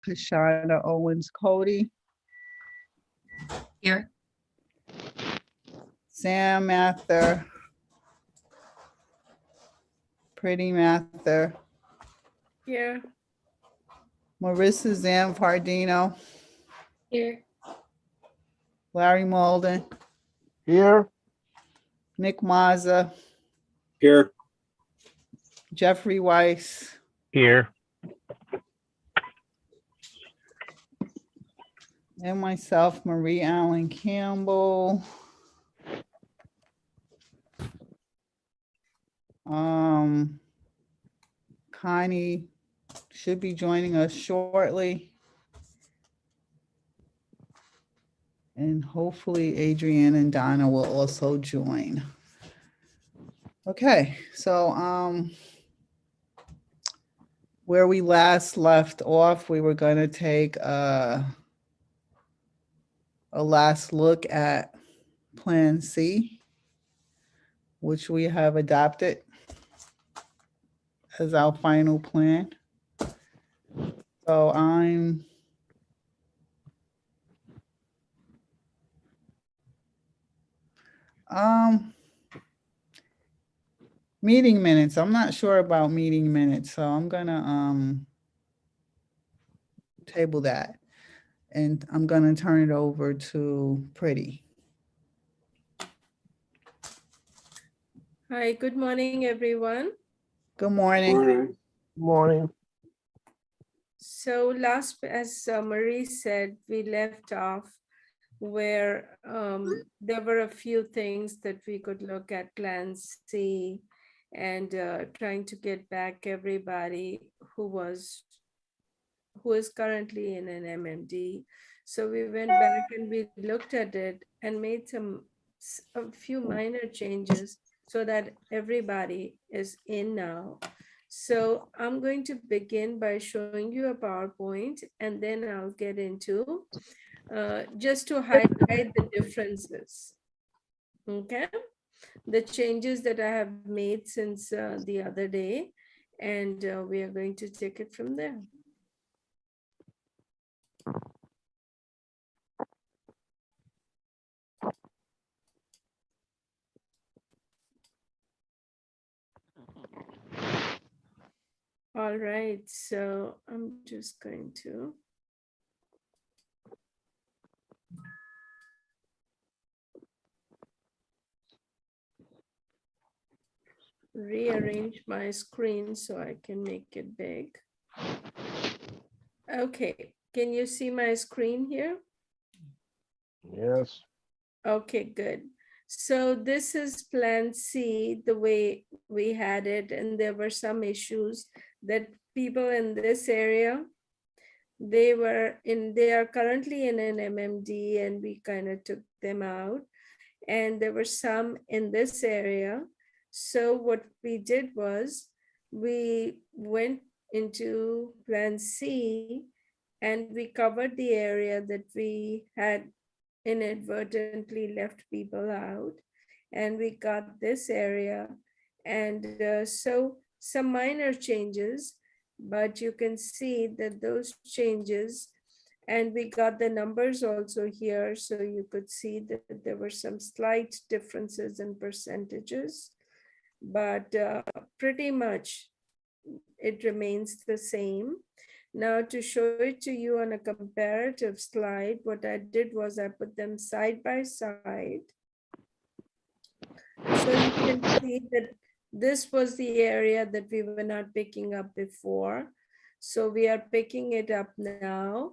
Kashana Owens Cody, Here. Sam Mather, Pretty Mather, Here. Marissa Zanfardino, Here. Larry Malden, Here. Nick Mazza, Here. Jeffrey Weiss, Here. and myself, Marie Allen Campbell. Connie should be joining us shortly. And hopefully Adrienne and Donna will also join. Okay, so where we last left off, we were going to take a last look at Plan C, which we have adopted as our final plan. So meeting minutes. I'm not sure about meeting minutes, so I'm gonna table that. And I'm gonna turn it over to Pretty. Hi, good morning, everyone. Good morning. Morning. So as Marie said, we left off where there were a few things that we could look at Plan C and trying to get back everybody who is currently in an MMD. So we went back and we looked at it and made a few minor changes so that everybody is in now. So I'm going to begin by showing you a PowerPoint, and then I'll get into just to highlight the differences. Okay, the changes that I have made since the other day, and we are going to take it from there. All right, so I'm just going to rearrange my screen so I can make it big. Okay, can you see my screen here? Yes. Okay, good. So this is Plan C, the way we had it, and there were some issues that people in this area, they are currently in an MMD, and we kind of took them out. And there were some in this area. So what we did was we went into Plan C and we covered the area that we had inadvertently left people out, and we got this area. And so some minor changes, but you can see that those changes, and we got the numbers also here, so you could see that there were some slight differences in percentages, but pretty much it remains the same. Now, to show it to you on a comparative slide, what I did was I put them side by side. So you can see that this was the area that we were not picking up before. So we are picking it up now.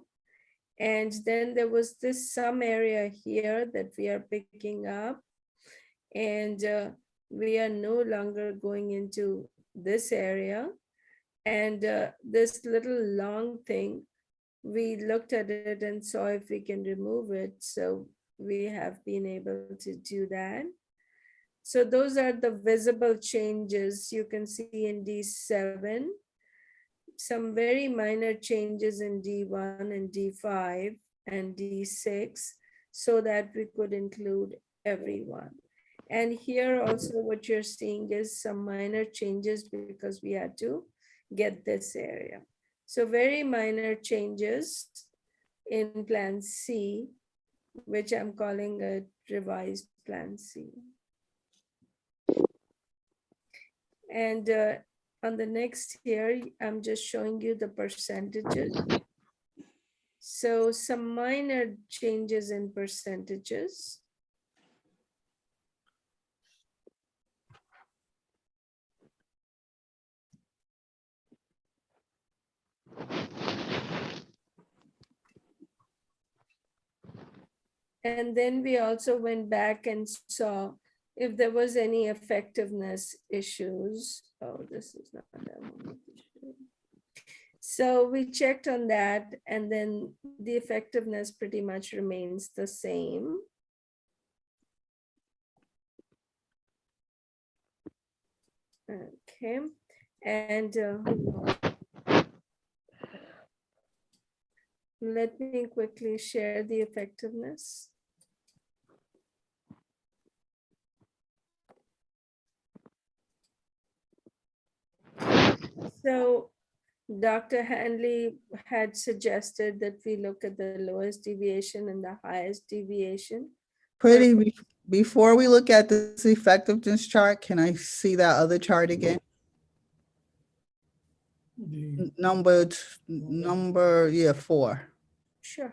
And then there was this some area here that we are picking up. And we are no longer going into this area. And this little long thing, we looked at it and saw if we can remove it. So we have been able to do that. So those are the visible changes you can see in D7. Some very minor changes in D1 and D5 and D6 so that we could include everyone. And here also what you're seeing is some minor changes because we had to get this area. So very minor changes in Plan C, which I'm calling a revised Plan C. And on the next here, I'm just showing you the percentages. So some minor changes in percentages. And then we also went back and saw if there was any effectiveness issues. Oh, this is not that one. So we checked on that, and then the effectiveness pretty much remains the same. Okay, and let me quickly share the effectiveness. So Dr. Hanley had suggested that we look at the lowest deviation and the highest deviation. Before we look at this effectiveness chart, can I see that other chart again? Number, yeah, 4. Sure.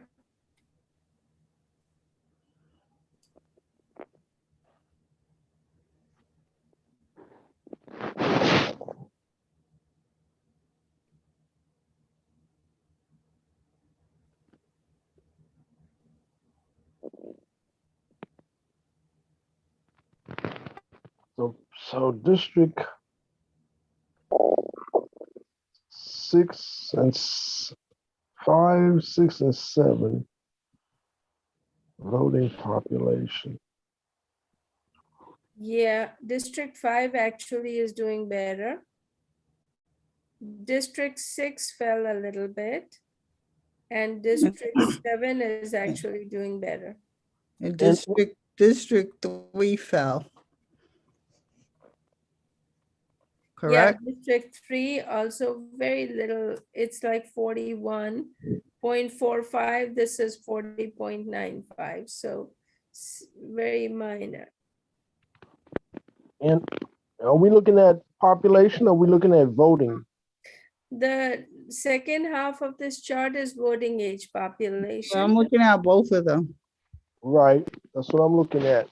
So District 6 and 5, 6 and 7 voting population. Yeah, District 5 actually is doing better. District 6 fell a little bit. And District 7 is actually doing better. And District 3 fell. Correct? Yeah, District 3 also very little. It's like 41.45. This is 40.95. So very minor. And are we looking at population or are we looking at voting? The second half of this chart is voting age I'm population. looking at both of them. Right, that's what I'm looking at.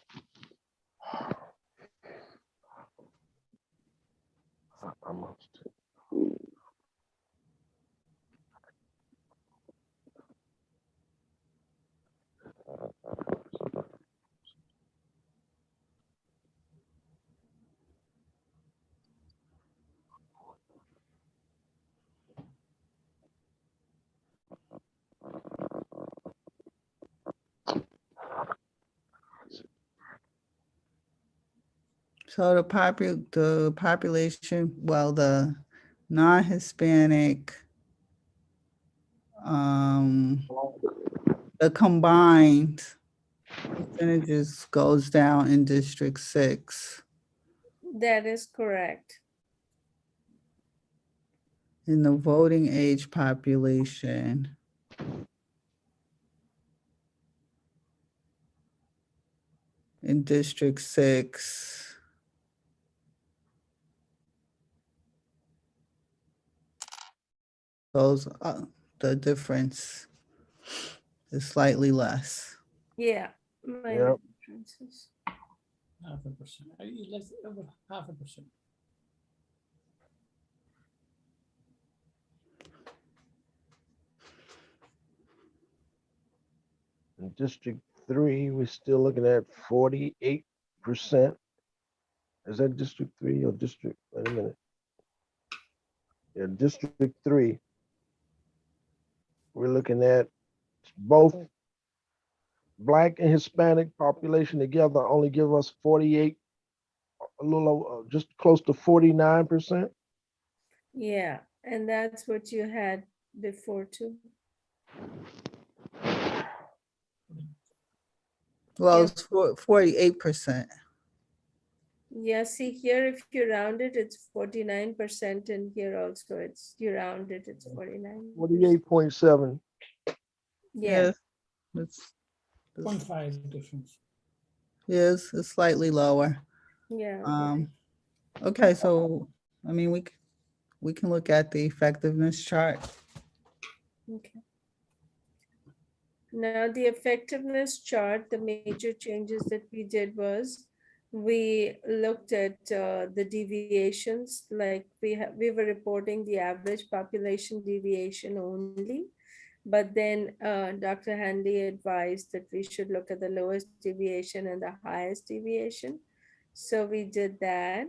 So the population, well, the non-Hispanic, the combined percentages goes down in District 6. That is correct. In the voting age population, in District 6, those, the difference is slightly less. Yeah, minor Yep. differences. 0.5%. Less over 0.5%. In District 3, we're still looking at 48%. Is that District 3 or District? Wait a minute. Yeah, District 3. We're looking at both Black and Hispanic population together only give us 48, a little over, just close to 49%. Yeah, and that's what you had before too. Well, Yeah. it's 48%. Yeah, see here, if you round it, it's 49%, and here also it's, you round it, it's 49. 48.7. Yeah, Yes, it's, 0.5 difference. yes, it's slightly lower. yeah. Okay, so, I mean, we can look at the effectiveness chart. Okay. Now, the effectiveness chart, the major changes that we did was we looked at the deviations, like we were reporting the average population deviation only. But then Dr. Hanley advised that we should look at the lowest deviation and the highest deviation. So we did that.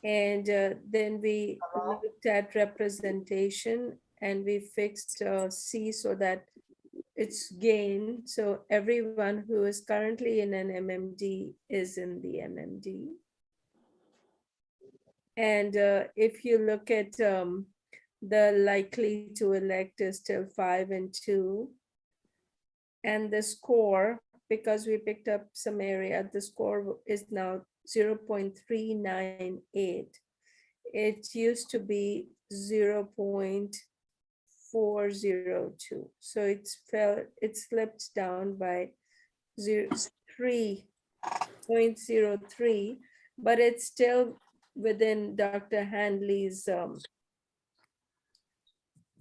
And then we looked at representation, and we fixed C so that it's gain. So everyone who is currently in an MMD is in the MMD. And if you look at the likely to elect is still 5 and 2. And the score, because we picked up some area, the score is now 0.398. It used to be 0.402. So it slipped down by 3.03, but it's still within Dr. Handley's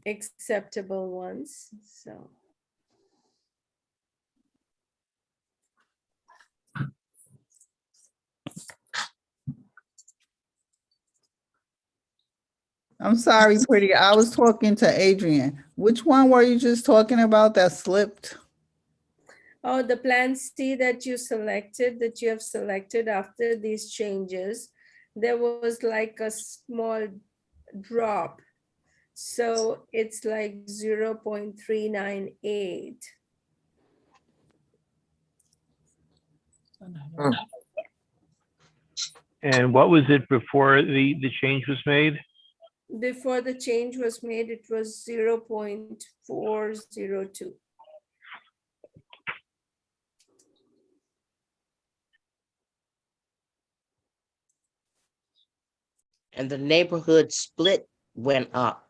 acceptable ones. So. I'm sorry, pretty. I was talking to Adrian. Which one were you just talking about that slipped? Oh, the plan C that you selected, that you have selected after these changes, there was like a small drop. So it's like 0.398. And what was it before the change was made? Before the change was made, it was 0.402. And the neighborhood split went up.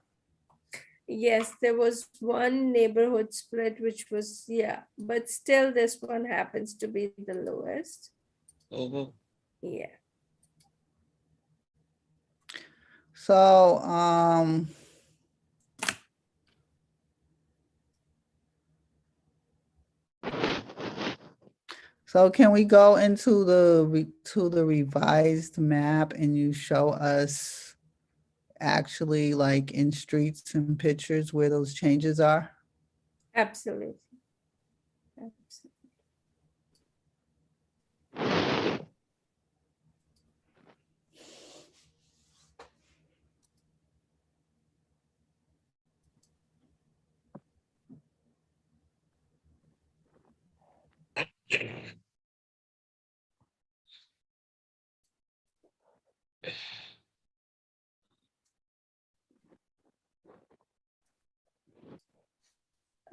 Yes, there was one neighborhood split, which was, yeah, but still this one happens to be the lowest. Mhm. Yeah. So, so can we go into to the revised map and you show us actually like in streets and pictures where those changes are? Absolutely. Absolutely.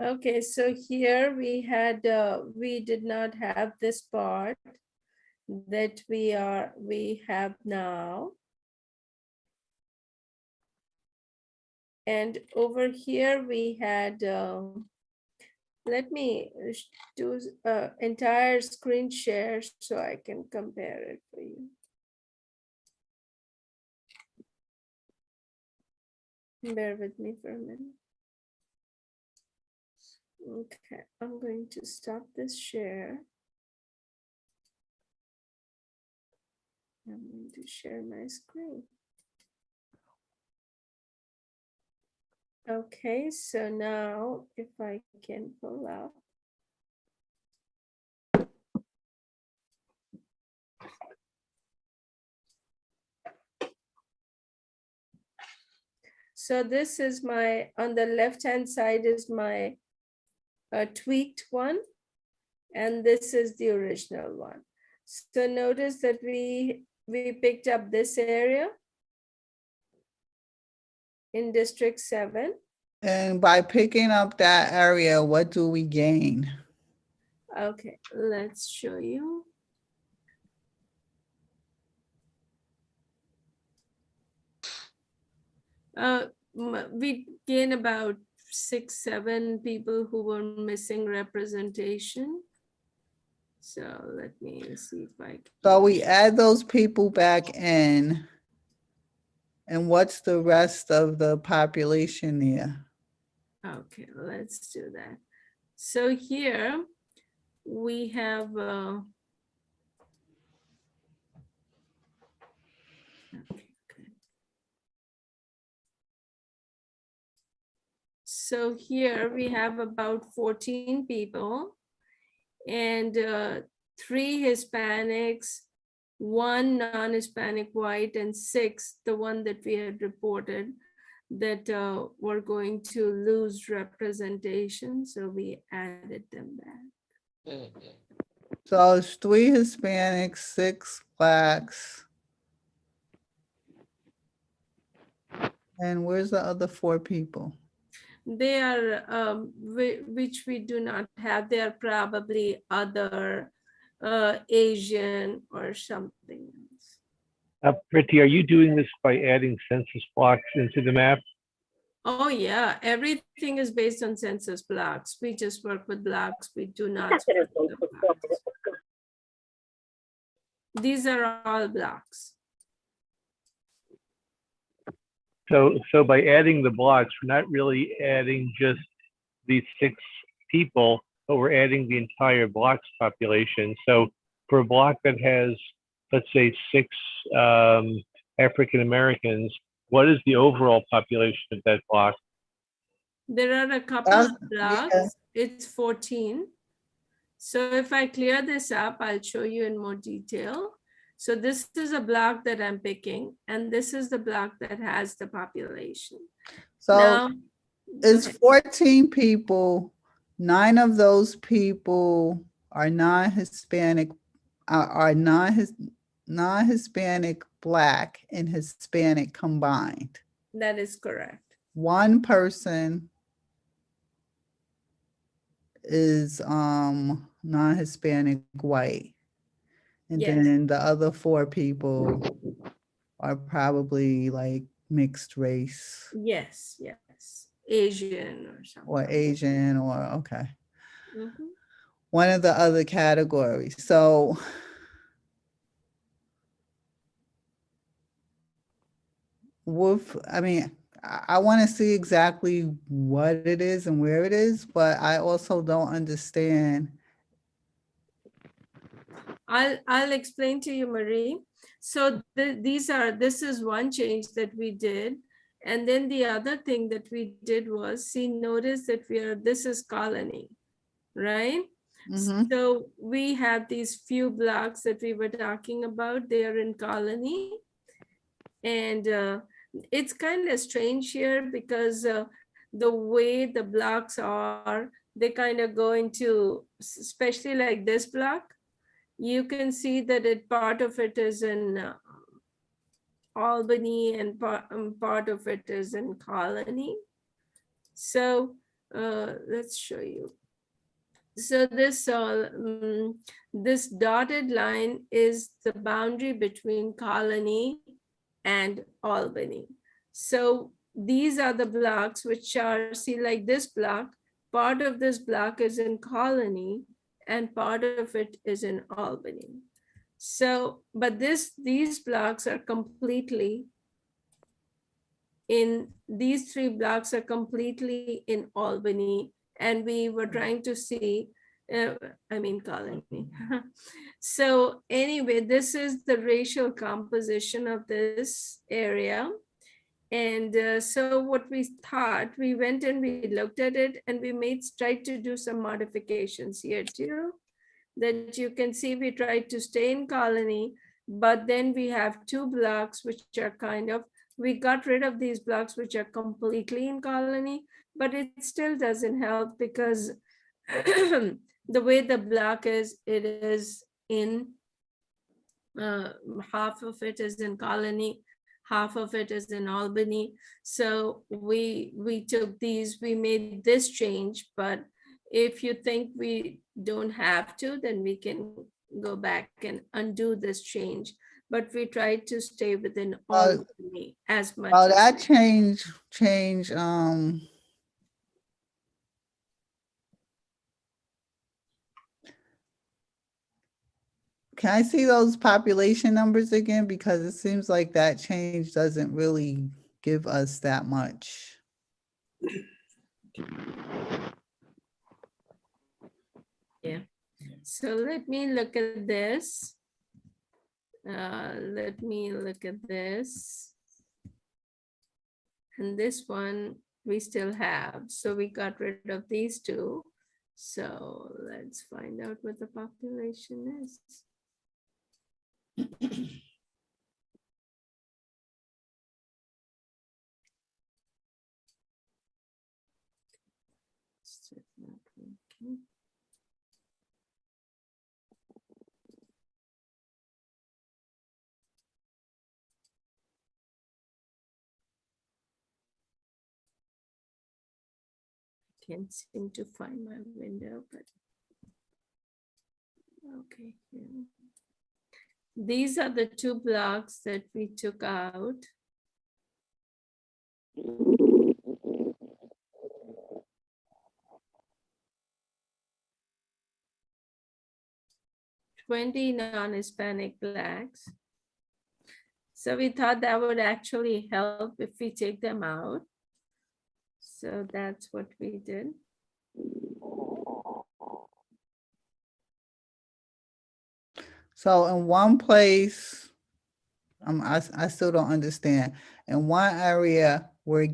Okay, so here we had, we did not have this part that we have now. And over here we had, let me do entire screen share so I can compare it for you. Bear with me for a minute. Okay, I'm going to stop this share. I'm going to share my screen. Okay, so now if I can pull up. So this is my, on the left-hand side is my tweaked one, and this is the original one. So notice that we picked up this area in District 7. And by picking up that area, what do we gain? Okay, let's show you. We gain about 6, 7 people who were missing representation. So let me see if I can. So we add those people back in. And what's the rest of the population there? Okay, let's do that. So here we have okay, good. So here we have about 14 people and 3 Hispanics, 1 non-Hispanic white, and 6, the one that we had reported that were going to lose representation. So we added them back. Mhm. So it's 3 Hispanics, 6 Blacks. And where's the other 4 people? They are, which we do not have. They are probably other Asian or something else. Priti, are you doing this by adding census blocks into the map? Oh yeah, everything is based on census blocks. We just work with blocks. We do not work with the blocks. These are all blocks. So by adding the blocks, we're not really adding just these 6 people, but we're adding the entire block's population. So for a block that has, let's say, 6 African Americans, what is the overall population of that block? There are a couple of Yeah. blocks. It's 14. So if I clear this up, I'll show you in more detail. So this is a block that I'm picking, and this is the block that has the population. So Now, it's go ahead. 14 people. 9 of those people are non-Hispanic, are non-Hispanic Black and Hispanic combined. That is correct. 1 person is non-Hispanic white. And Yes. then the other 4 people are probably like mixed race Yes, yes. Asian or something. or Asian or okay. Mhm. One of the other categories. So I mean, I want to see exactly what it is and where it is, but I also don't understand. I'll explain to you, Marie. So this is one change that we did. And then the other thing that we did was, see, notice that this is colony, right? Mhm. So we have these few blocks that we were talking about. They are in colony. And it's kind of strange here because the way the blocks are, they kind of go into, especially like this block, you can see that part of it is in Albany and part of it is in Colony. So let's show you. So this dotted line is the boundary between Colony and Albany. So these are the blocks which are, see, like this block, part of this block is in Colony and part of it is in Albany. So, but these blocks are completely in, these 3 blocks are completely in Albany, and we were trying to see, Colony. So anyway, this is the racial composition of this area. And so what we thought, we went and we looked at it and we tried to do some modifications here too, that you can see we tried to stay in Colony, but then we have 2 blocks which are kind of, we got rid of these blocks which are completely in Colony, but it still doesn't help because the way the block is, it is in, half of it is in Colony, half of it is in Albany. So we took these, we made this change, but if you think we don't have to, then we can go back and undo this change. but we tried to stay within Uh, all as much Oh, as. that change, can I see those population numbers again? Because it seems like that change doesn't really give us that much. Yeah. So let me look at this. Let me look at this. And this one we still have. So we got rid of these two. So let's find out what the population is. Still not working. Can't seem to find my window, but okay. Here. These are the two blocks that we took out. $20 non-Hispanic blacks. So we thought that would actually help if we take them out. So that's what we did. So in one place, I still don't understand. In one area, we're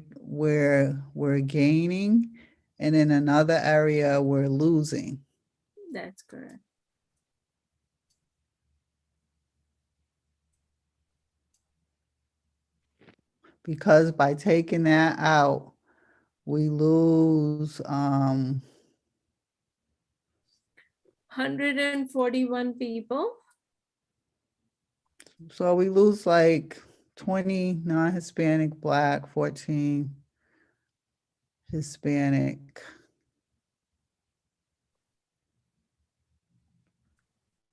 gaining, and in another area, we're losing. That's correct. Because by taking that out, we lose 141 people. so we lose like 20 non-Hispanic, Black, 14 Hispanic.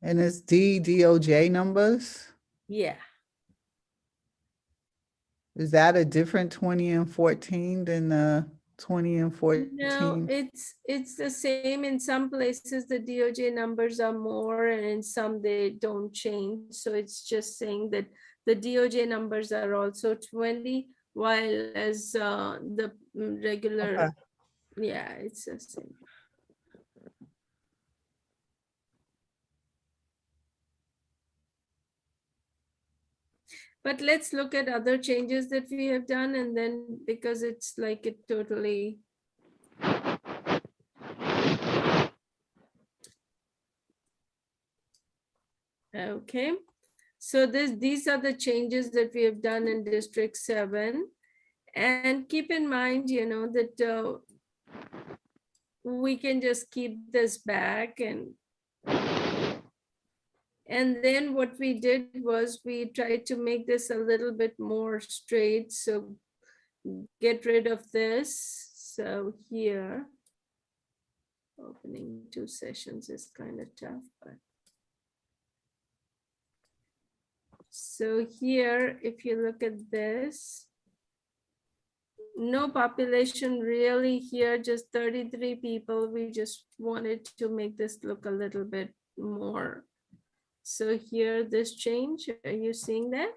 And it's DOJ numbers. Yeah. Is that a different 20 and 14 than the 20 and 14? No, it's the same. In some places, the DOJ numbers are more, and in some they don't change. So it's just saying that the DOJ numbers are also 20, while as the regular, Okay. yeah, it's the same. But let's look at other changes that we have done, and then because it's like it totally. Okay, so these are the changes that we have done in District 7. And keep in mind, you know, that we can just keep this back, and then what we did was we tried to make this a little bit more straight. So get rid of this. So here, opening 2 sessions is kind of tough, but. So here, if you look at this, no population really here, just 33 people. We just wanted to make this look a little bit more. So here, this change, are you seeing that?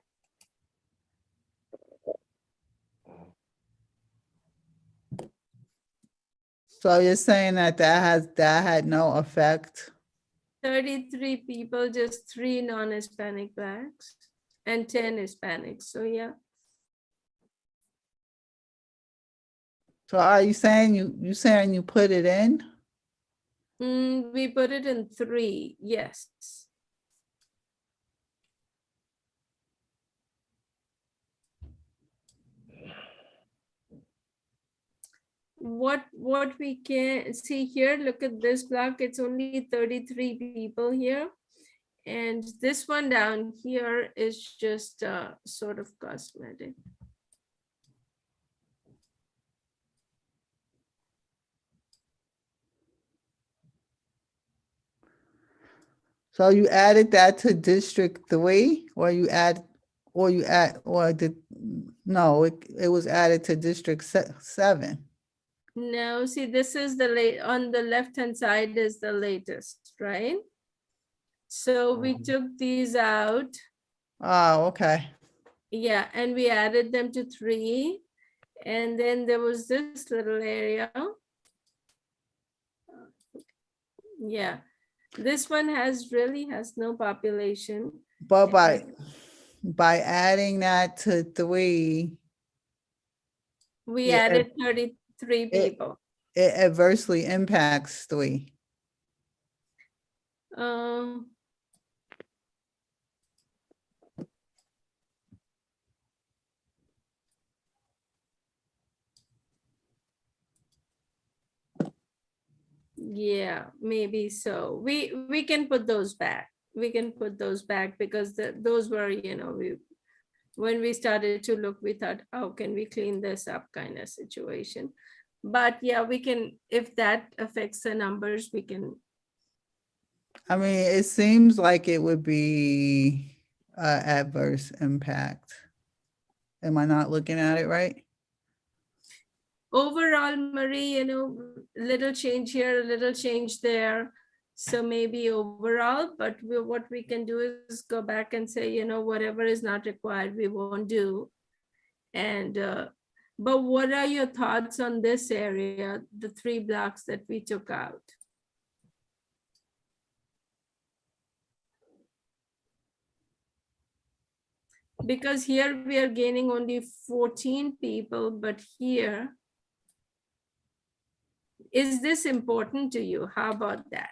So you're saying that that had no effect? 33 people, just 3 non-Hispanic blacks and 10 Hispanics. So yeah. So are you saying you put it in? We put it in 3, yes. What we can see here, look at this block, it's only 33 people here. And this one down here is just sort of cosmetic. So you added that to District 3, or no, it was added to District 7. No, see, this is on the left-hand side is the latest, right? So we took these out, Oh, okay. yeah, and we added them to 3. And then there was this little area. Yeah, this one really has no population. But by adding that to 3, We Yeah, added 33 people. it adversely impacts 3. Um, Yeah, maybe so. We can put those back. We can put those back because those were, when we started to look, we thought, how can we clean this up kind of situation. But yeah, we can, if that affects the numbers, we can. I mean, it seems like it would be adverse impact. Am I not looking at it right? Overall, Marie, little change here, a little change there. So maybe overall, but what we can do is go back and say, whatever is not required, we won't do. And, but what are your thoughts on this area, the 3 blocks that we took out? Because here we are gaining only 14 people, but here, is this important to you? How about that?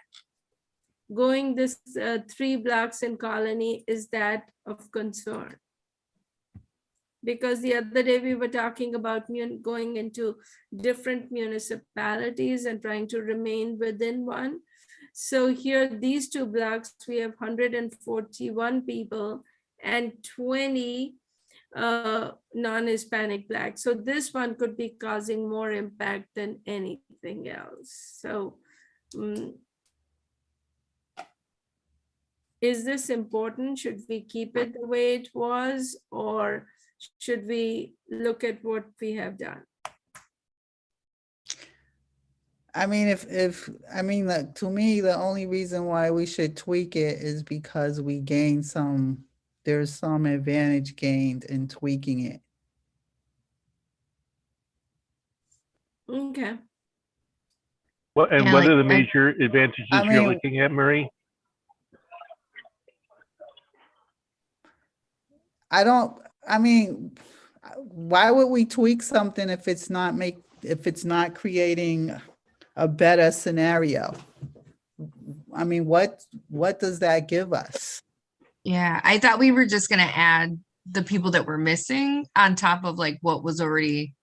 Going this 3 blocks in Colony, is that of concern? Because the other day we were talking about going into different municipalities and trying to remain within one. So here, these 2 blocks, we have 141 people and 20 non-Hispanic Black. So this one could be causing more impact than anything else. So is this important? Should we keep it the way it was, or should we look at what we have done? I mean, to me, the only reason why we should tweak it is because there's some advantage gained in tweaking it. Okay. What Yeah, what are the like, major advantages I you're mean- looking at, Marie? Why would we tweak something if it's not creating a better scenario? I mean, what does that give us? yeah, I thought we were just gonna add the people that were missing on top of like what was already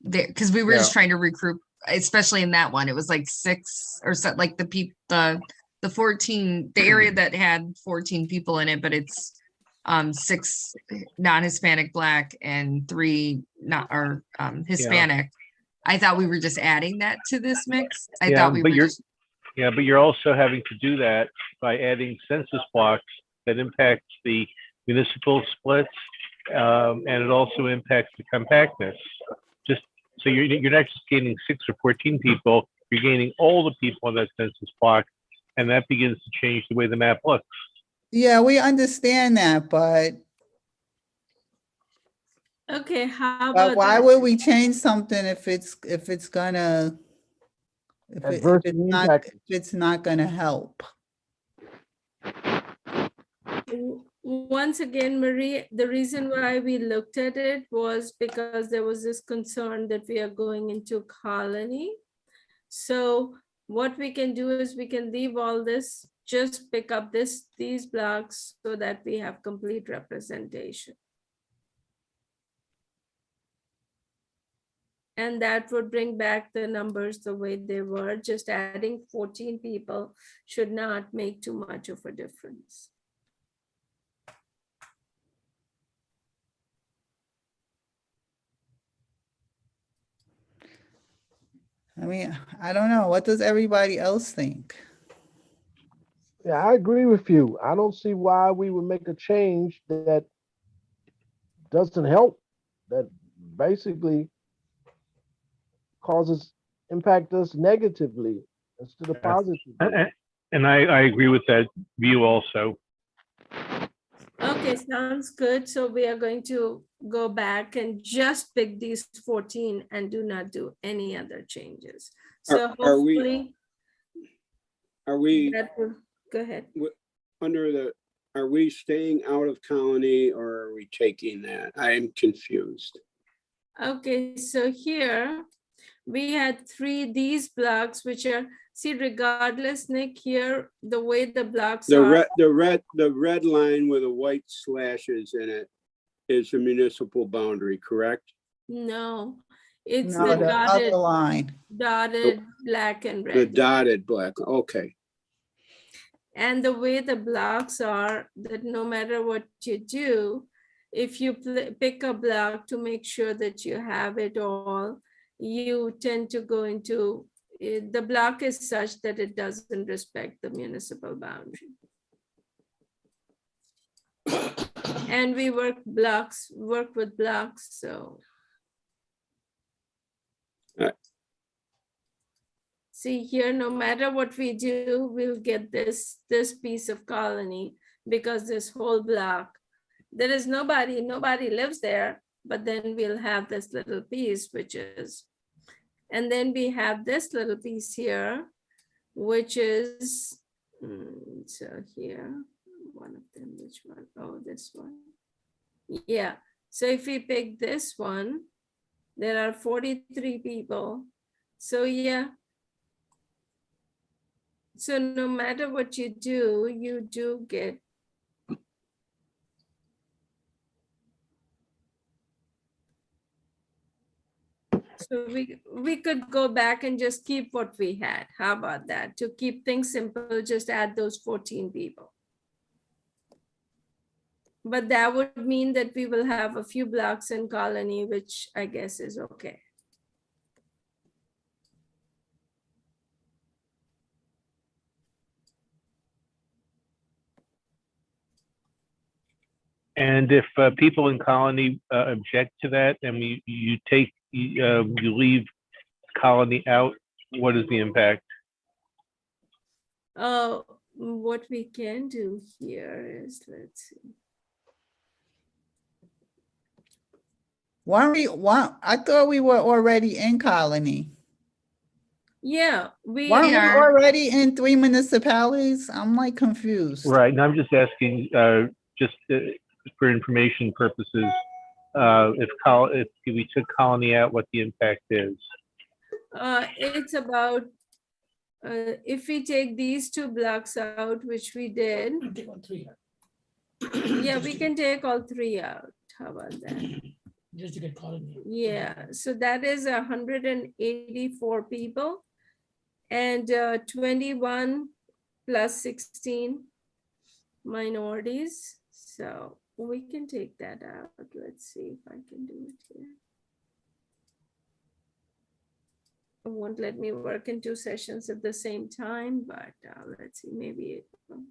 there, because we were just trying to recruit, especially in that one. It was like 6 or so, like the 14, the area that had 14 people in it, but it's 6 non-Hispanic Black and 3 not or Hispanic. I thought we were just adding that to this mix. I thought we were just Yeah, but you're also having to do that by adding census blocks that impacts the municipal splits, and it also impacts the compactness. Just so you're not just gaining 6 or 14 people, you're gaining all the people on that census block, and that begins to change the way the map looks. Yeah, we understand that, but Okay, how about why that? would we change something if it's not gonna help? Once again, Marie, the reason why we looked at it was because there was this concern that we are going into Colony. So what we can do is we can leave all this, just pick up these blocks so that we have complete representation. And that would bring back the numbers the way they were. Just adding 14 people should not make too much of a difference. I mean, I don't know. What does everybody else think? Yeah, I agree with you. I don't see why we would make a change that doesn't help, that basically causes impact us negatively instead of Yeah. positively. And I agree with that view also. Okay, sounds good. So we are going to go back and just pick these 14 and do not do any other changes. So Are we, hopefully are we, that will, go ahead. under the, are we staying out of colony or are we taking that? I am confused. Okay, so here we had these blocks, which are, see, regardless, Nick, here, the way the blocks are. The red line with the white slashes in it is the municipal boundary, correct? No, it's No, the the other line. dotted black and The red. dotted black, okay. And the way the blocks are, that no matter what you do, if you pick a block to make sure that you have it all, you tend to go into, the block is such that it doesn't respect the municipal boundary. And we work with blocks, so. See here, no matter what we do, we'll get this piece of colony because this whole block, there is nobody lives there, but then we'll have this little piece, which is, and then we have this little piece here, which is, so here, one of them, which one? Oh, this one. Yeah, so if we pick this one, there are 43 people. So yeah. So no matter what you do get. So we could go back and just keep what we had. How about that? To keep things simple, just add those 14 people. But that would mean that we will have a few blocks in colony, which I guess is okay. And if people in colony object to that, and you leave colony out, what is the impact? What we can do here is, let's see. I thought we were already in colony. Yeah, Weren't we are. already in 3 municipalities? I'm like confused. Right, and I'm just asking, for information purposes, if we took colony out, what the impact is. It's about, if we take these 2 blocks out, which we did, Take on 3 out. yeah, we can take all 3 out. How about that? Just to get colony. Yeah, so that is 184 people and 21 plus 16 minorities. So we can take that out. Let's see if I can do it here. It won't let me work in 2 sessions at the same time, but let's see, maybe it will.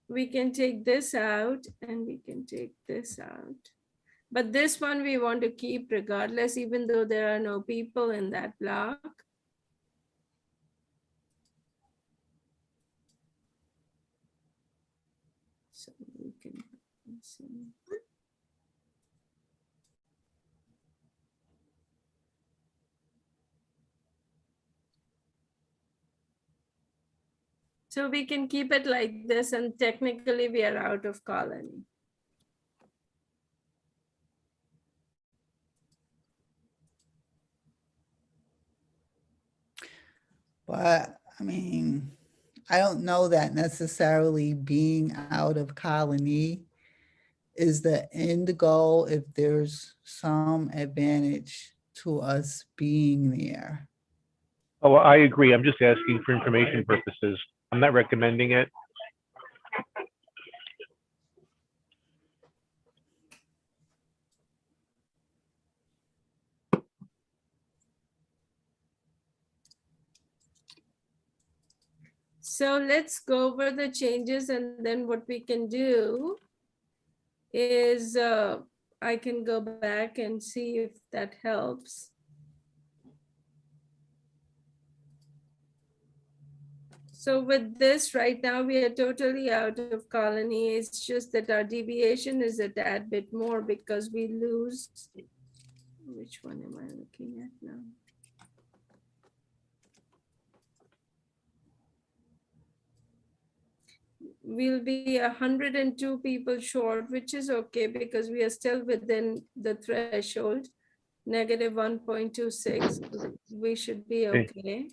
We can take this out and we can take this out. But this one we want to keep regardless, even though there are no people in that block. So we can see. So we can keep it like this, and technically we are out of colony. But I mean, I don't know that necessarily being out of colony is the end goal if there's some advantage to us being there. Oh, I agree. I'm just asking for information purposes. I'm not recommending it. So let's go over the changes, and then what we can do is I can go back and see if that helps. So with this, right now, we are totally out of colony. It's just that our deviation is a tad bit more because we lose. Which one am I looking at now? We'll be 102 people short, which is okay because we are still within the threshold, negative 1.26. We should be Okay. okay.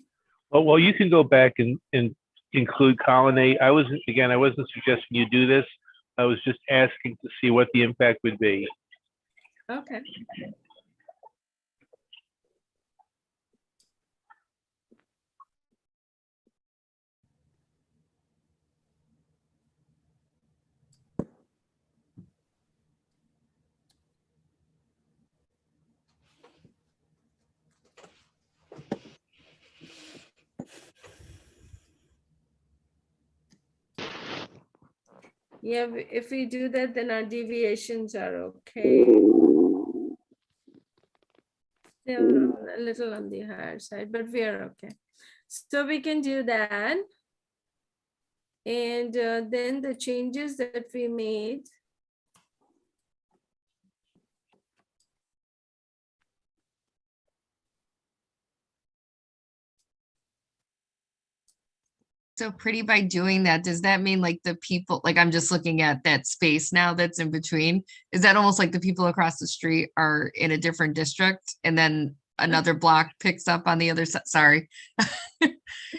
Well, you can go back and include colonnade. I wasn't suggesting you do this. I was just asking to see what the impact would be. Okay. Yeah, if we do that, then our deviations are okay. Still a little on the higher side, but we are okay. So we can do that. And then the changes that we made. So Pretty, by doing that, does that mean like the people, like I'm just looking at that space now that's in between? Is that almost like the people across the street are in a different district and then another block picks up on the other side? Sorry.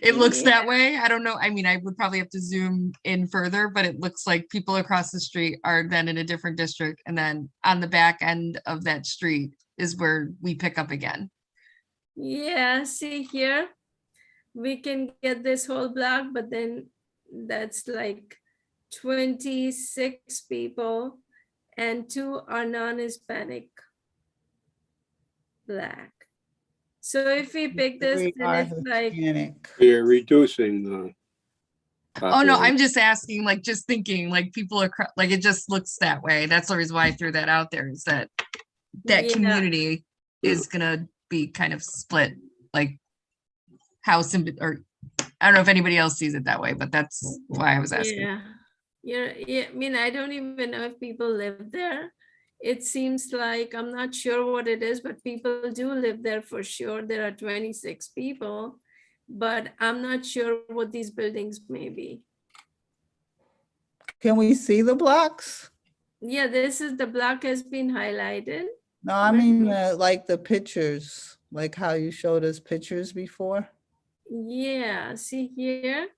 It looks that way. I don't know. I mean, I would probably have to zoom in further, but it looks like people across the street are then in a different district. And then on the back end of that street is where we pick up again. Yeah, see here, we can get this whole block, but then that's like 26 people and 2 are non-Hispanic Black. So if we pick this, We then are it's like, Hispanic. You're reducing the. Oh, no, I'm population. just asking, like, just thinking, like, people are, like, it just looks that way. That's the reason why I threw that out there, is that yeah, community is gonna be kind of split, like, house and, or, I don't know if anybody else sees it that way, but that's why I was asking. yeah. Yeah, I mean, I don't even know if people live there. It seems like, I'm not sure what it is, but people do live there for sure. There are 26 people, but I'm not sure what these buildings may be. Can we see the blocks? Yeah, this is, the block has been highlighted. No, I Right. mean, like the pictures, like how you showed us pictures before. Yeah, see here.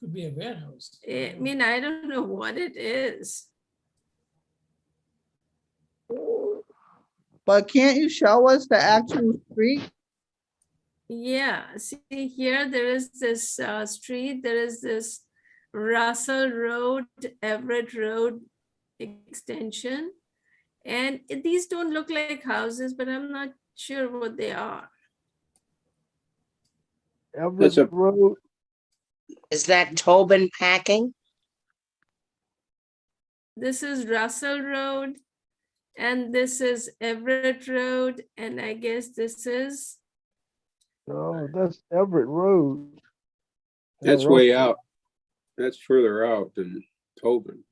Could be a warehouse. I mean, I don't know what it is. But can't you show us the actual street? Yeah, see here, there is this street, there is this Russell Road, Everett Road extension. And these don't look like houses, but I'm not sure what they are. Everett That's a- Road, Is that Tobin Packing? This is Russell Road, and this is Everett Road, and I guess this is, no, that's Everett Road. That's way out. That's further out than Tobin.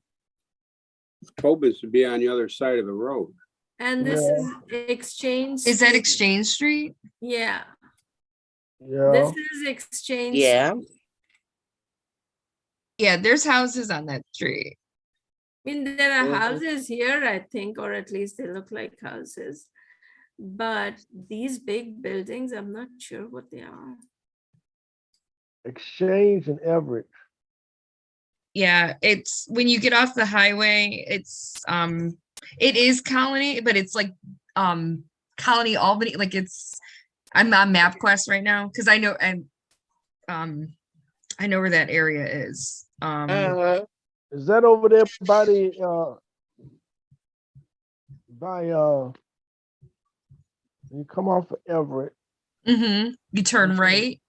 Tobin's to be on the other side of the road. and this is Exchange. Is that Street. Exchange Street? Yeah, Yeah, this is Exchange. Yeah. Street. Yeah, there's houses on that street. I mean, there are Mhm. houses here, I think, or at least they look like houses. But these big buildings, I'm not sure what they are. Exchange and Everett. Yeah, it's when you get off the highway, it is Colony, but it's like Colony Albany, like I'm on MapQuest right now because I know, and I know where that area is. Uh-huh. Is that over there by the you come off of Everett? You turn Okay. right.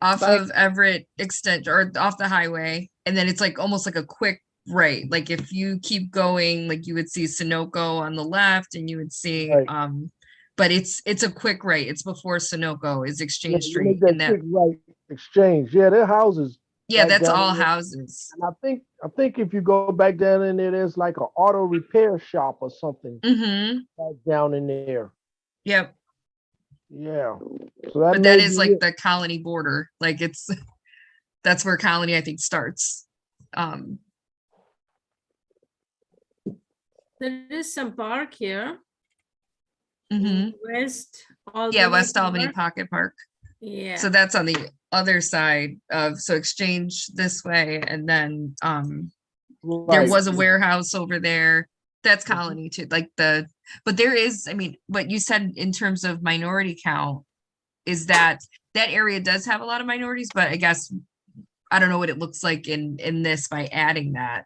off Like- of Everett Extension or off the highway. And then it's like almost like a quick right. Like if you keep going, like you would see Sunoco on the left and you would see, Right. but it's a quick right. It's before Sunoco is Yeah, Exchange you Street. make that And that, quick right exchange. Yeah, their houses. yeah, right that's down all in there. houses. And I think if you go back down in there, there's like an auto repair shop or something Mm-hmm. right down in there. Yep. Yeah. So that But may that is be like it. the Colony border. Like it's, that's where Colony, I think, starts. There is some park here. Mhm. West Yeah, Albany. West Albany Park. Pocket Park. Yeah. So that's on the other side of, so Exchange this way, and then there Right. was a warehouse over there. That's Mhm. Colony too, like but there is, I mean, what you said in terms of minority count is that that area does have a lot of minorities, but I guess I don't know what it looks like in this by adding that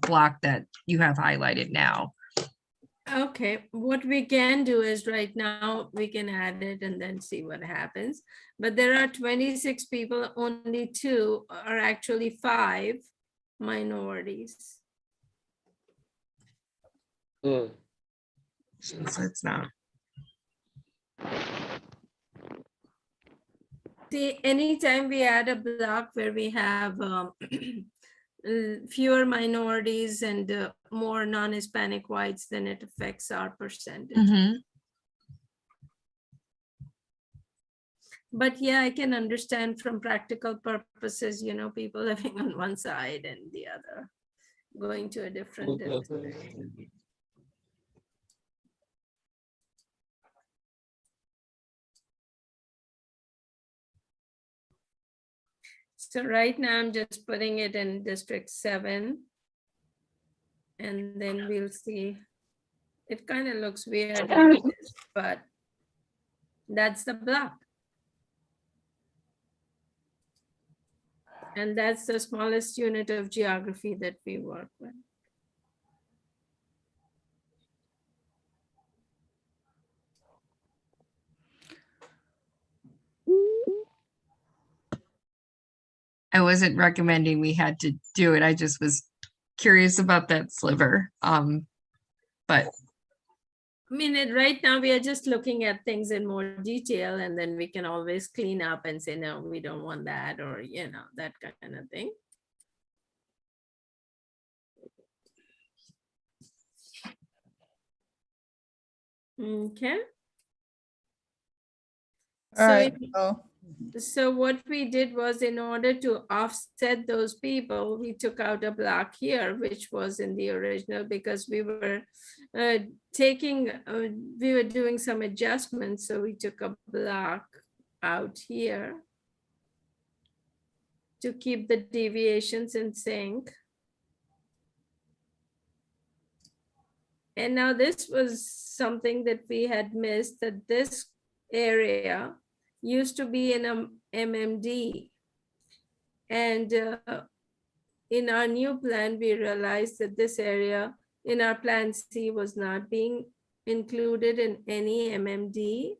block that you have highlighted now. Okay, what we can do is right now, we can add it and then see what happens. But there are 26 people, only 2 are actually 5 minorities. Mm. So it's not. See, anytime we add a block where we have fewer minorities and more non-Hispanic whites, then it affects our percentage. Mhm. But yeah, I can understand from practical purposes, people living on one side and the other, going to a different district. So right now I'm just putting it in District 7. And then we'll see. It kind of looks weird like this, but that's the block. And that's the smallest unit of geography that we work with. I wasn't recommending we had to do it. I just was curious about that sliver. But I mean, right now we are just looking at things in more detail, and then we can always clean up and say, no, we don't want that, or, that kind of thing. Okay. All right, So So what we did was, in order to offset those people, we took out a block here, which was in the original, because we were doing some adjustments. So we took a block out here to keep the deviations in sync. And now this was something that we had missed, that this area used to be in a MMD. And in our new plan, we realized that this area in our plan C was not being included in any MMD.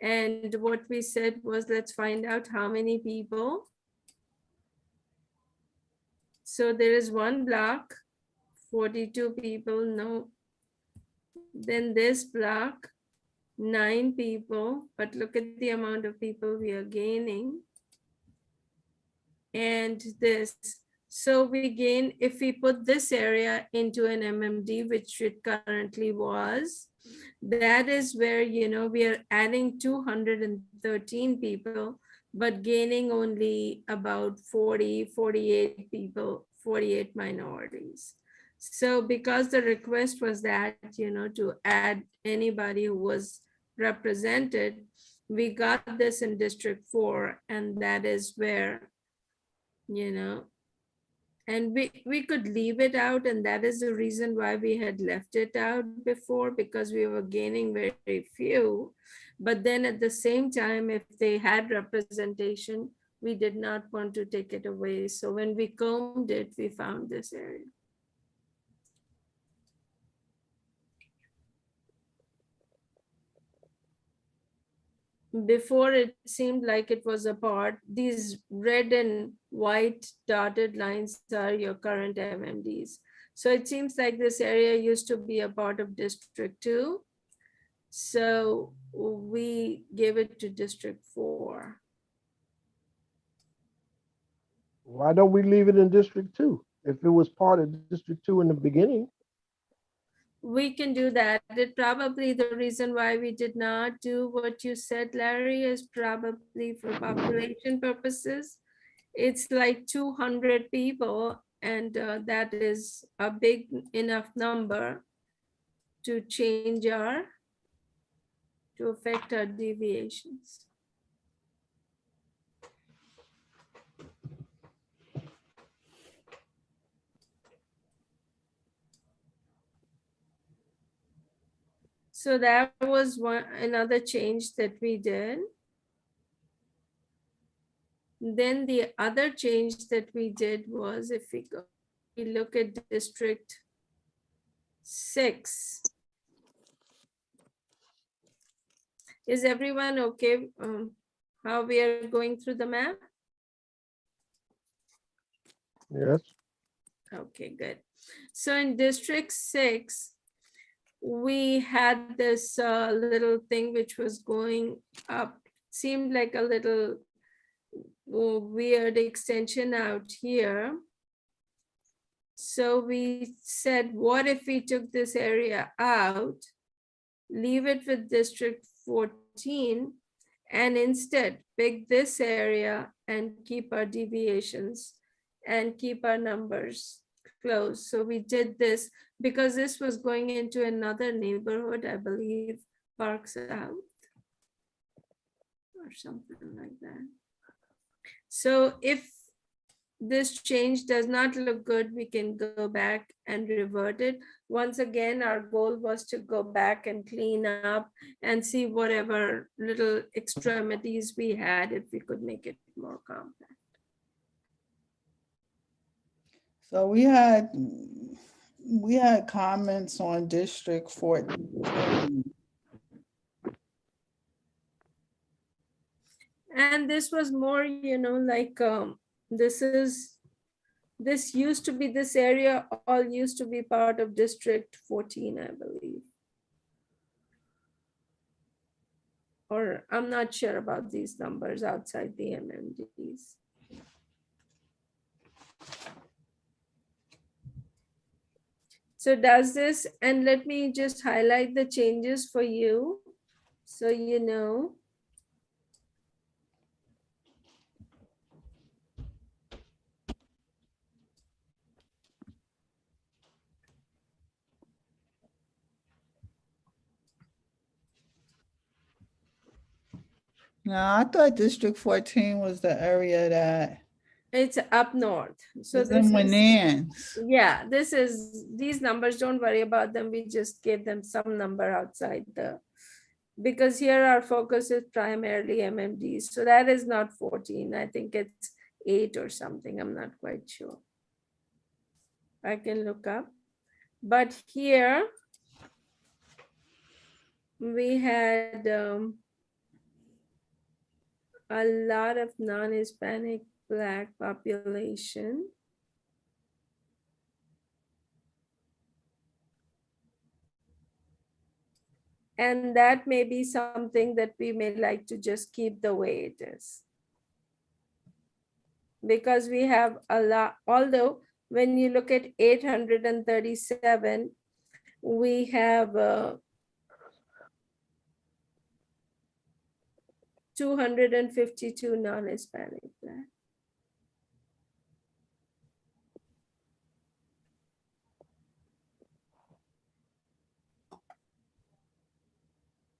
And what we said was, let's find out how many people. So there is one block, 42 people, no. Then this block, 9 people, but look at the amount of people we are gaining. And this, so we gain, if we put this area into an MMD, which it currently was, that is where, we are adding 213 people, but gaining only about 48 people, 48 minorities. So because the request was that, to add anybody who was represented, we got this in District 4, and that is where, and we could leave it out, and that is the reason why we had left it out before, because we were gaining very few. But then at the same time, if they had representation, we did not want to take it away. So when we combed it, we found this area. before it seemed like it was a part. These red and white dotted lines are your current MMDs. So it seems like this area used to be a part of District 2. So we gave it to District 4. Why don't we leave it in District 2? If it was part of District 2 in the beginning, We can do that. It probably, the reason why we did not do what you said, Larry, is probably for population purposes. It's like 200 people, and that is a big enough number to change to affect our deviations. So that was another change that we did. Then the other change that we did was, if we look at District 6. Is everyone okay how we are going through the map? yes. Okay, good. So in District 6, we had this little thing which was going up, seemed like a little weird extension out here. So we said, what if we took this area out, leave it with District 14, and instead pick this area and keep our deviations and keep our numbers close. So we did this because this was going into another neighborhood, I believe, Park South or something like that. So if this change does not look good, we can go back and revert it. Once again, our goal was to go back and clean up and see whatever little extremities we had, if we could make it more compact. So we had comments on District 14. And this was more, like this used to be, this area all used to be part of District 14, I believe. Or I'm not sure about these numbers outside the MMDs. So does this, and let me just highlight the changes for you, so you know. No, I thought District 14 was the area that It's up north. So was in this is, Winans. yeah, these numbers, don't worry about them. We just gave them some number outside because here our focus is primarily MMDs. So that is not 14. I think it's 8 or something. I'm not quite sure. I can look up. But here we had a lot of non-Hispanic Black population. And that may be something that we may like to just keep the way it is. Because we have a lot, although when you look at 837, we have 252 non-Hispanic Black.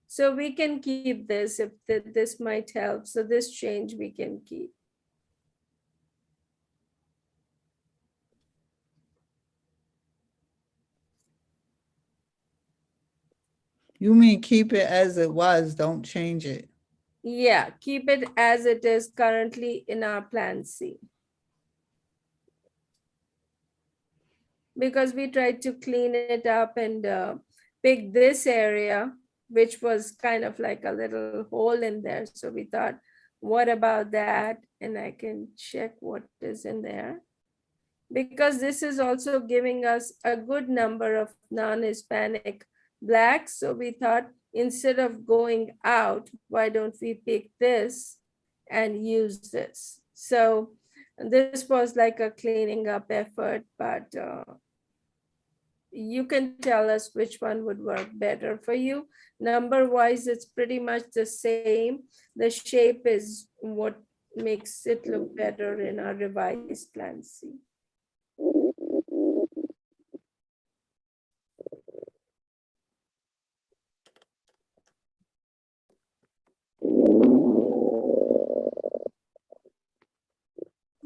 So we can keep this if this might help. So this change we can keep. You mean keep it as it was, don't change it. Yeah, keep it as it is currently in our Plan C. Because we tried to clean it up and pick this area which was kind of like a little hole in there. So we thought, what about that? And I can check what is in there. Because this is also giving us a good number of non-Hispanic Blacks. So we thought, instead of going out, why don't we pick this and use this? So this was like a cleaning up effort, but you can tell us which one would work better for you. Number wise, it's pretty much the same. The shape is what makes it look better in our revised Plan C.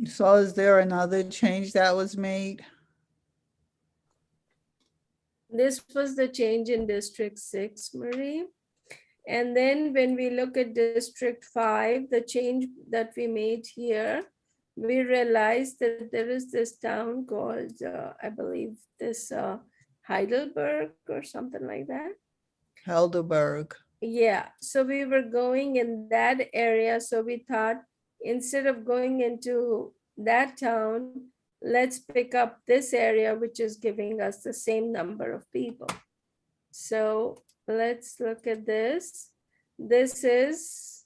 So is there another change that was made? This was the change in District 6, Marie. And then when we look at District 5, the change that we made here, we realized that there is this town called, I believe, this Heidelberg or something like that. Helderberg. Yeah, so we were going in that area. So we thought, instead of going into that town, let's pick up this area, which is giving us the same number of people. So let's look at this. This is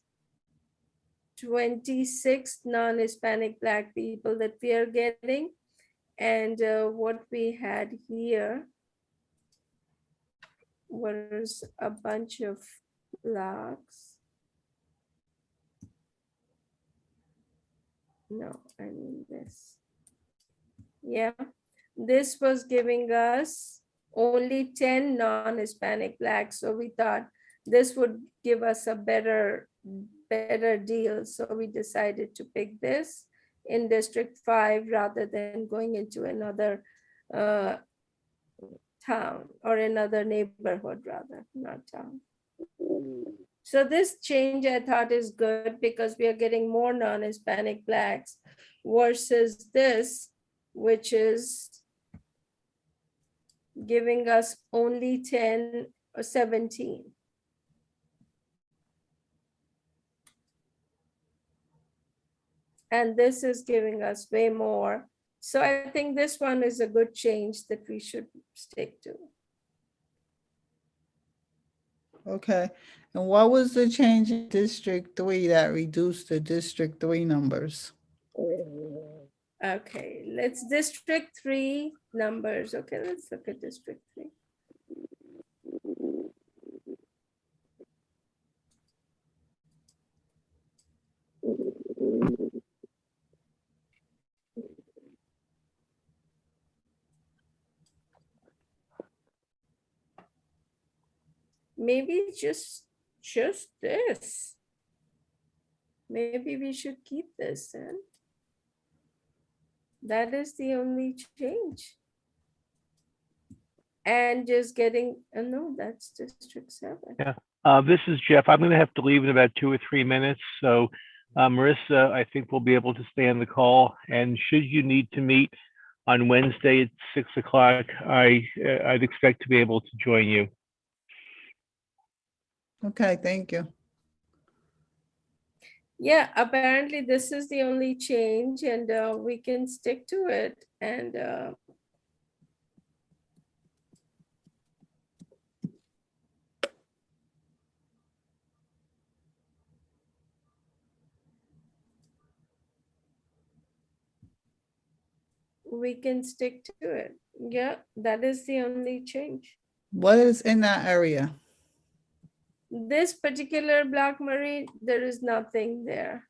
26 non-Hispanic Black people that we are getting. And what we had here was a bunch of Blacks. No, I mean this. Yeah, this was giving us only 10 non-Hispanic Blacks. So we thought this would give us a better deal. So we decided to pick this in District 5 rather than going into another town or another neighborhood rather, not town. So this change I thought is good because we are getting more non-Hispanic Blacks versus this, which is giving us only 10 or 17. And this is giving us way more. So I think this one is a good change that we should stick to. Okay. And what was the change in District 3 that reduced the District 3 numbers? Okay, let's District 3 numbers. Okay, let's look at District 3. Maybe just this. Maybe we should keep this then. That is the only change. And just getting, no, that's District 7. Yeah. This is Jeff. I'm going to have to leave in about 2 or 3 minutes. So Marissa, I think we'll be able to stay on the call. And should you need to meet on Wednesday at 6 o'clock, I'd expect to be able to join you. Okay, thank you. Yeah, apparently this is the only change and we can stick to it. And we can stick to it. Yeah, that is the only change. What is in that area? This particular block, Marie, there is nothing there.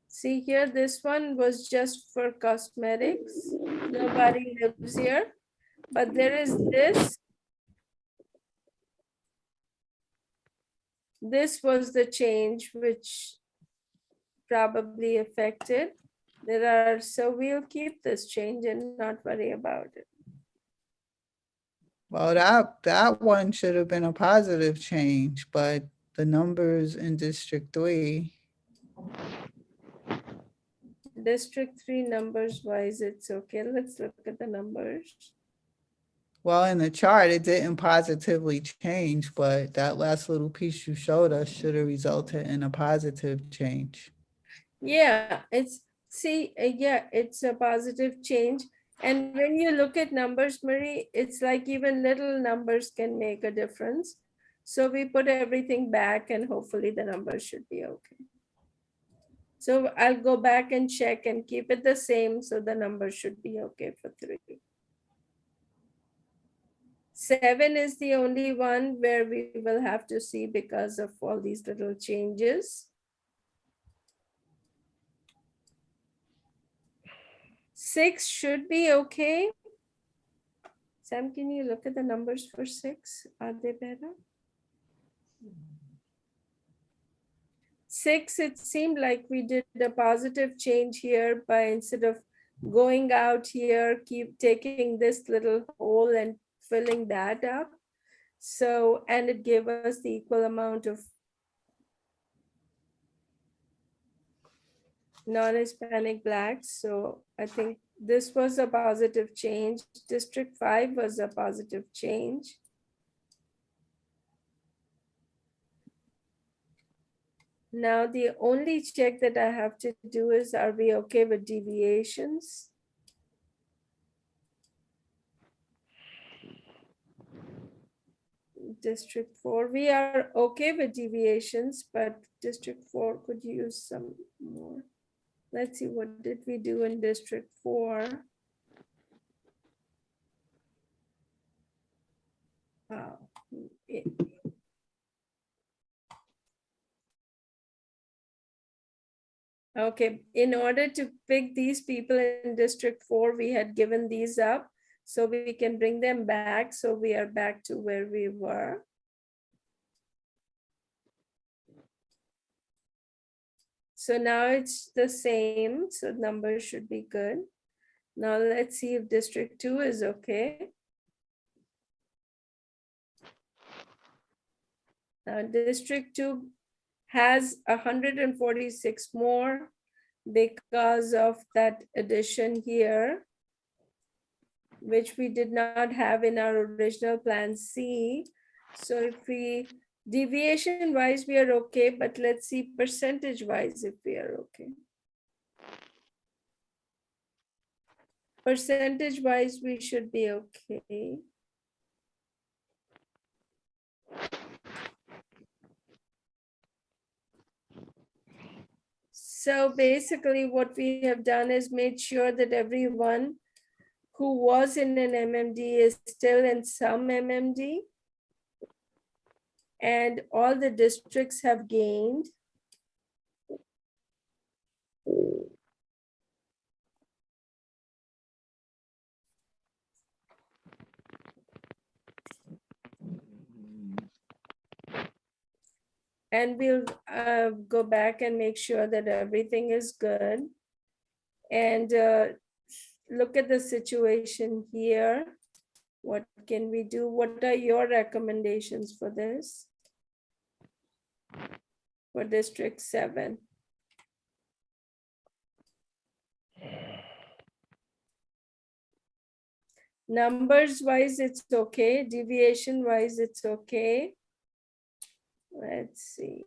See here, this one was just for cosmetics. Nobody lives here, but there is this. This was the change which probably affected. So we'll keep this change and not worry about it. Well, that one should have been a positive change, but the numbers in District 3, District 3 numbers wise, it's okay. Let's look at the numbers. Well, in the chart, it didn't positively change, but that last little piece you showed us should have resulted in a positive change. Yeah, yeah, it's a positive change. And when you look at numbers, Marie, it's like even little numbers can make a difference. So we put everything back and hopefully the numbers should be okay. So I'll go back and check and keep it the same. So the number should be okay for 3. 7 is the only one where we will have to see because of all these little changes. 6 should be okay. Sam, can you look at the numbers for 6? Are they better? 6, it seemed like we did a positive change here by instead of going out here, keep taking this little hole and filling that up. So, and it gave us the equal amount of non-Hispanic blacks. So I think this was a positive change. District 5 was a positive change. Now, the only check that I have to do is, are we okay with deviations? District 4, we are okay with deviations, but District 4 could use some more. Let's see, what did we do in District 4? Okay, in order to pick these people in District 4, we had given these up so we can bring them back. So we are back to where we were. So now it's the same, so numbers should be good. Now let's see if District 2 is okay. Now District 2 has 146 more because of that addition here, which we did not have in our original Plan C. So if we, deviation wise, we are okay, but let's see percentage wise if we are okay. Percentage wise, we should be okay. So basically what we have done is made sure that everyone who was in an MMD is still in some MMD. And all the districts have gained. And we'll go back and make sure that everything is good. And look at the situation here. What can we do? What are your recommendations for this? For District 7. Numbers wise, it's okay. Deviation wise, it's okay. Let's see.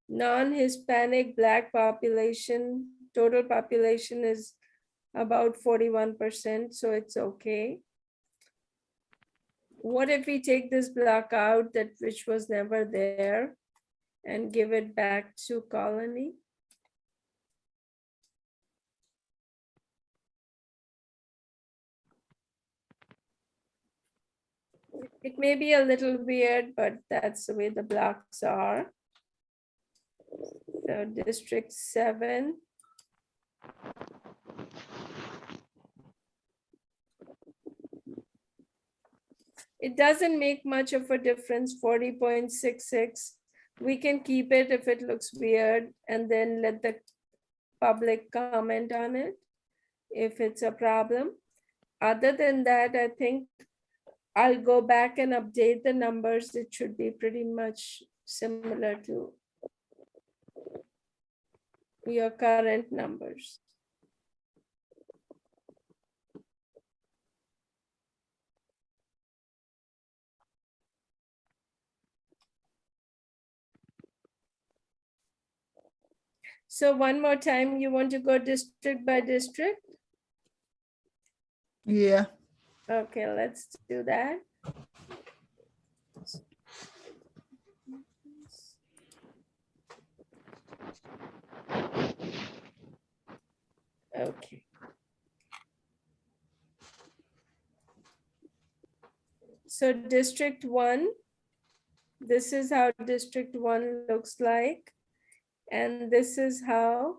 Non-Hispanic Black population, total population is about 41%, so it's okay. What if we take this block out, that which was never there, and give it back to Colony? It may be a little weird, but that's the way the blocks are. So District 7. It doesn't make much of a difference, 40.66. We can keep it if it looks weird and then let the public comment on it if it's a problem. Other than that, I think I'll go back and update the numbers. It should be pretty much similar to your current numbers. So one more time, you want to go district by district? Yeah, Okay, let's do that. Okay. So District 1, this is how District 1 looks like. And this is how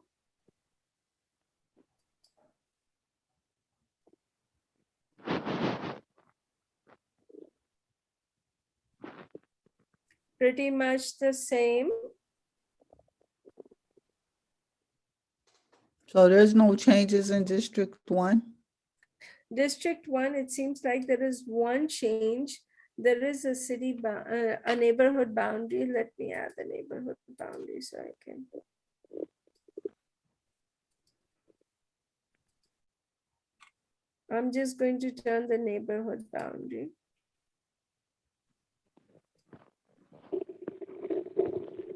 pretty much the same. so there's no changes in District 1? District 1, it seems like there is one change. There is a a neighborhood boundary. Let me add the neighborhood boundary so I can. I'm just going to turn the neighborhood boundary.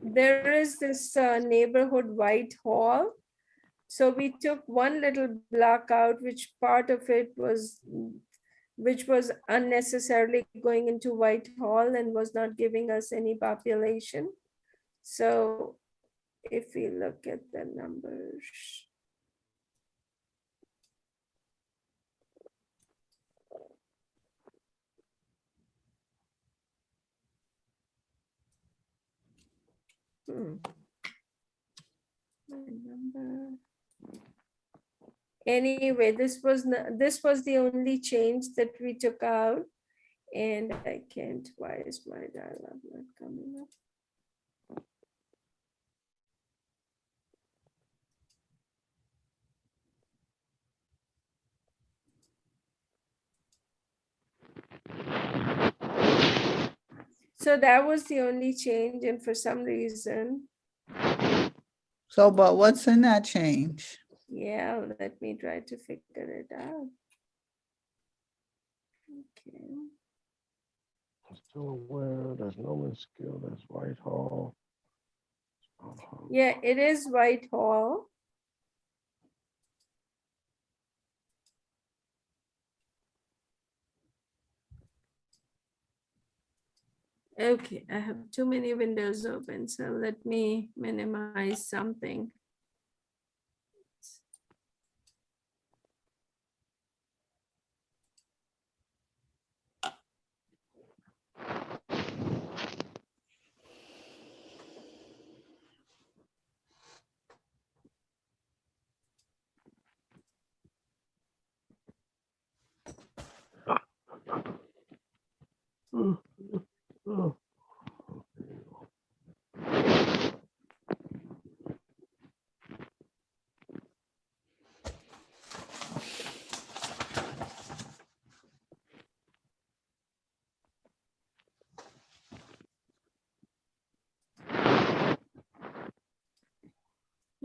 There is this neighborhood Whitehall. So we took one little block out, which part of it was, which was unnecessarily going into Whitehall and was not giving us any population. So if we look at the numbers. My number. Anyway, this was the only change that we took out, and I can't. Why is my dialogue not coming up? So that was the only change, and for some reason, So, but what's in that change? yeah, let me try to figure it out. Okay. Still aware, that's Nolan Skill, that's Whitehall. Yeah, it is Whitehall. Okay, I have too many windows open, so let me minimize something.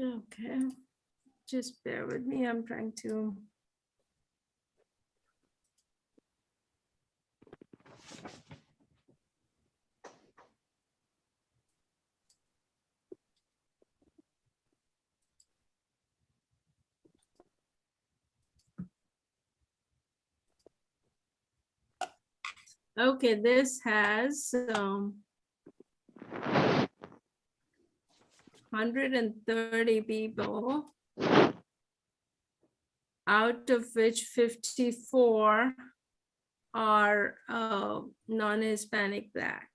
Okay, just bear with me. I'm trying to. Okay, this has 130 people, out of which 54 are non-Hispanic Black.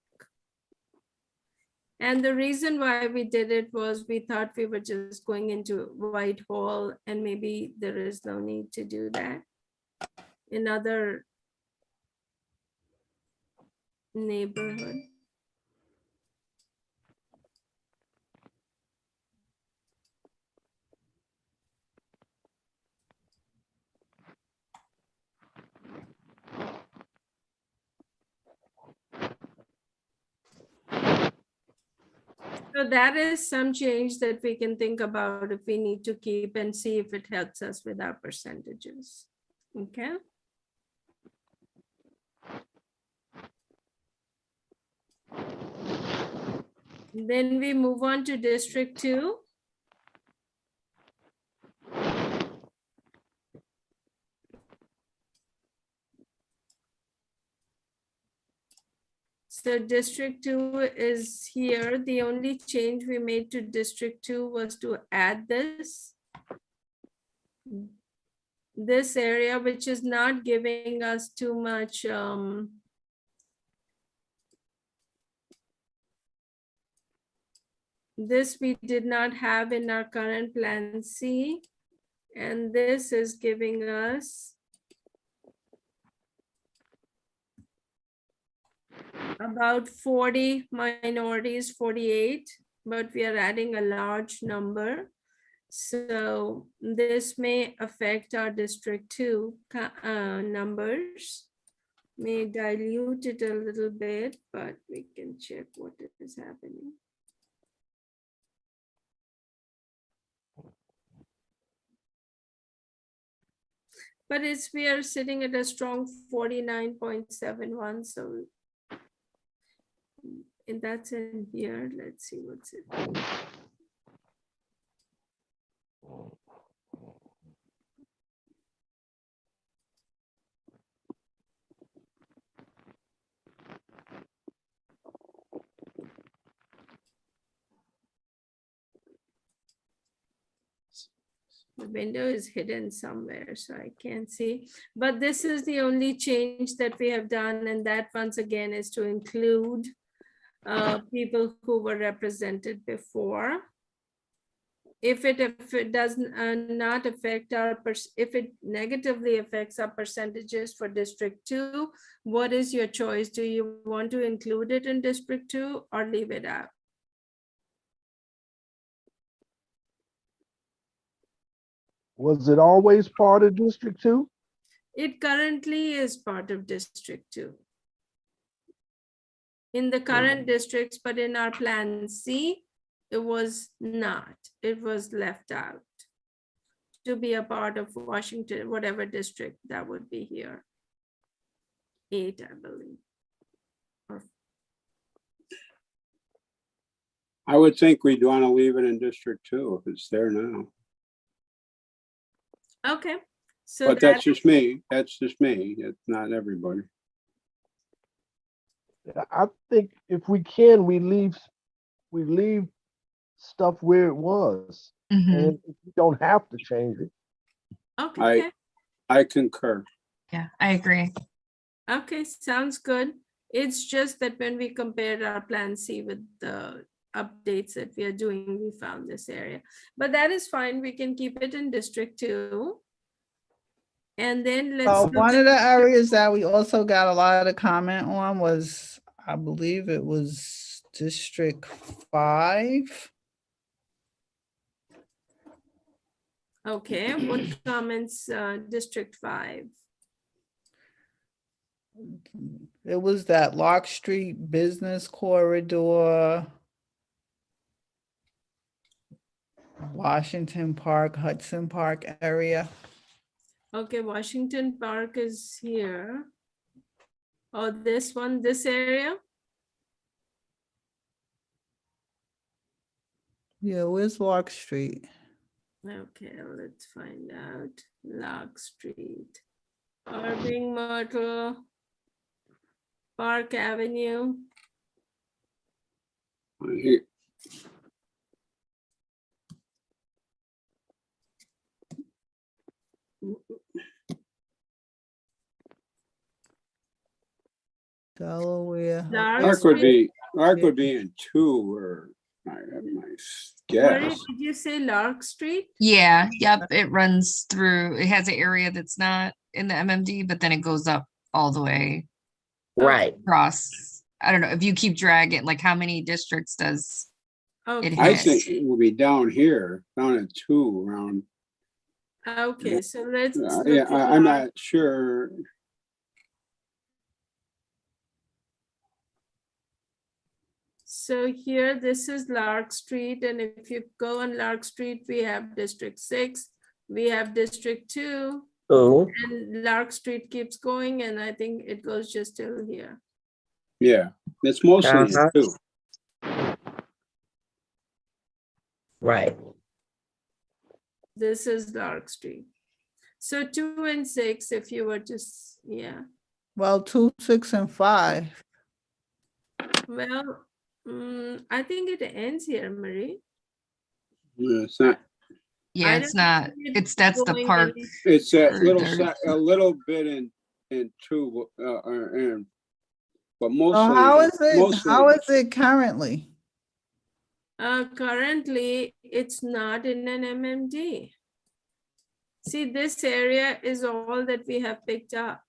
And the reason why we did it was we thought we were just going into Whitehall, and maybe there is no need to do that in other neighborhood. So that is some change that we can think about if we need to keep and see if it helps us with our percentages. Okay. Then we move on to District 2. So District 2 is here. The only change we made to District 2 was to add this area, which is not giving us too much this we did not have in our current Plan C, and this is giving us about 40 minorities, 48, but we are adding a large number. So this may affect our District 2 numbers, may dilute it a little bit, but we can check what is happening. But we are sitting at a strong 49.71, so and that's in here. Let's see what's it. The window is hidden somewhere, so I can't see. But this is the only change that we have done, and that once again is to include people who were represented before. If it does not affect if it negatively affects our percentages for District 2, what is your choice? Do you want to include it in District 2 or leave it out? Was it always part of District 2? It currently is part of District 2. In the current districts, but in our Plan C, it was not. It was left out to be a part of Washington, whatever district that would be here. 8, I believe. I would think we'd want to leave it in District 2 if it's there now. Okay. So But that's just me. That's just me. It's not everybody. I think if we can, we leave stuff where it was, Mhm. and we don't have to change it. okay. I concur. Yeah, I agree. Okay, sounds good. It's just that when we compared our Plan C with the updates that we are doing, we found this area. But that is fine. We can keep it in District 2. And then let's look One at of the areas that we also got a lot of comment on was, I believe it was District 5. okay, what comments, District 5? It was that Lark Street Business Corridor, Washington Park, Hudson Park area. Okay, Washington Park is here. Oh, this one, this area? Yeah, where's Lark Street? Okay, let's find out. Lark Street, Irving, Myrtle, Park Avenue. Here- Delaware. Lark Lark would be in 2, or my Where guess. did you say Lark Street? Yeah, yep, it runs through, it has an area that's not in the MMD, but then it goes up all the way Right. across. I don't know, if you keep dragging, like how many districts does Okay, I hit. think it would be down here, down at 2 around. okay, so let's look Yeah, at I'm Lark. not sure. So here, this is Lark Street, and if you go on Lark Street, we have District 6, we have District 2, Oh, and Lark Street keeps going, and I think it goes just till here. Yeah, it's mostly in Uh-huh. 2. right. This is Lark Street. So 2 and 6, if you were to, yeah. Well, 2, 6, and 5. Well, I think it ends here, Marie. Yeah, it's not, Yeah, I it's don't not, see it it's, that's the going park. any- it's a Or little, there's- a little bit in two, and, but So mostly. how is it, mostly- how is it currently? Currently, it's not in an MMD. See, this area is all that we have picked up.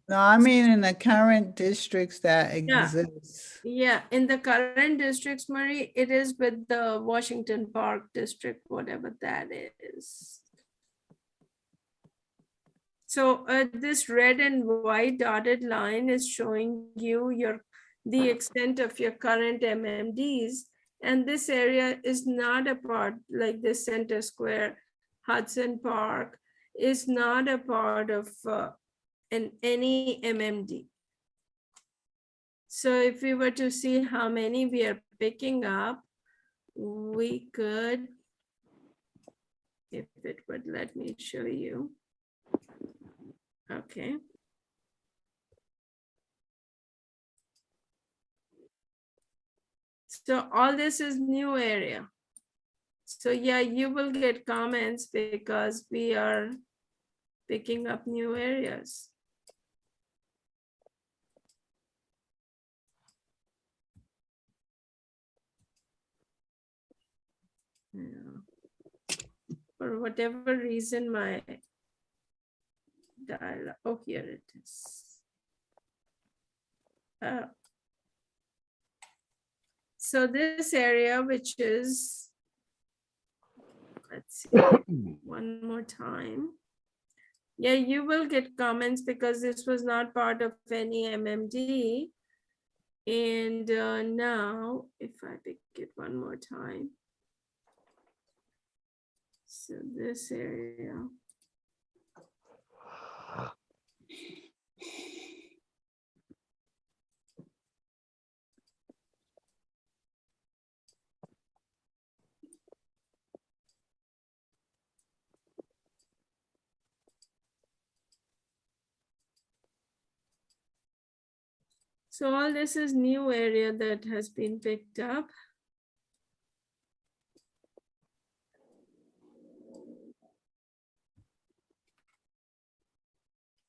No, I mean in the current districts that Yeah. exist. Yeah, in the current districts, Marie, it is with the Washington Park District, whatever that is. So this red and white dotted line is showing you the extent of your current MMDs. And this area is not a part, like the Center Square, Hudson Park is not a part of any MMD. So if we were to see how many we are picking up, we could, if it would let me show you. Okay. So all this is new area. So yeah, you will get comments because we are picking up new areas. Yeah. For whatever reason, my dial, oh, here it is. So this area, which is, let's see, one more time. Yeah, you will get comments because this was not part of any MMD. And now, if I pick it one more time. So this area. So all this is new area that has been picked up.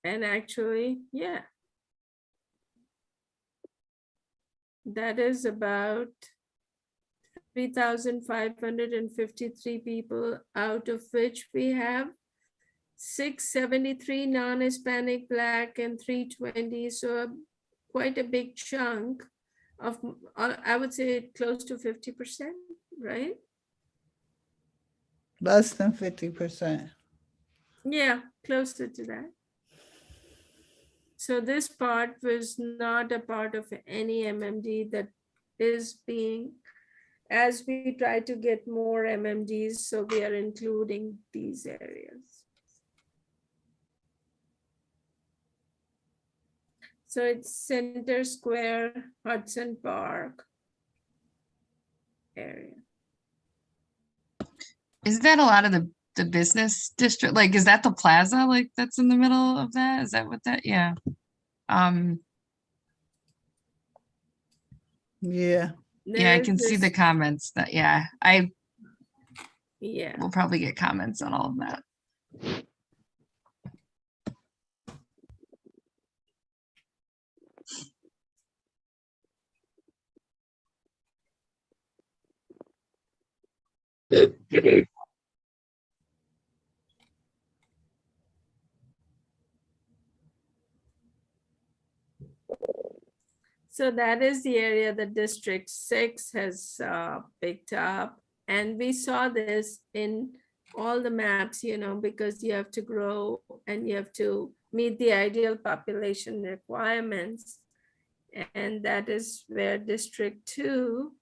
And actually, yeah. That is about 3,553 people, out of which we have 673 non-Hispanic Black and 320. So quite a big chunk of, I would say close to 50%, right? Less than 50%. Yeah, closer to that. So this part was not a part of any MMD that is being, as we try to get more MMDs, so we are including these areas. So it's Center Square, Hudson Park area. Is that a lot of the business district? Like, is that the plaza like that's in the middle of that? Is that what that, yeah. Yeah. Yeah, I There's can see the this- comments that, yeah, I Yeah, will probably get comments on all of that. so that is the area that District 6 has picked up. And we saw this in all the maps, because you have to grow and you have to meet the ideal population requirements. And that is where District 2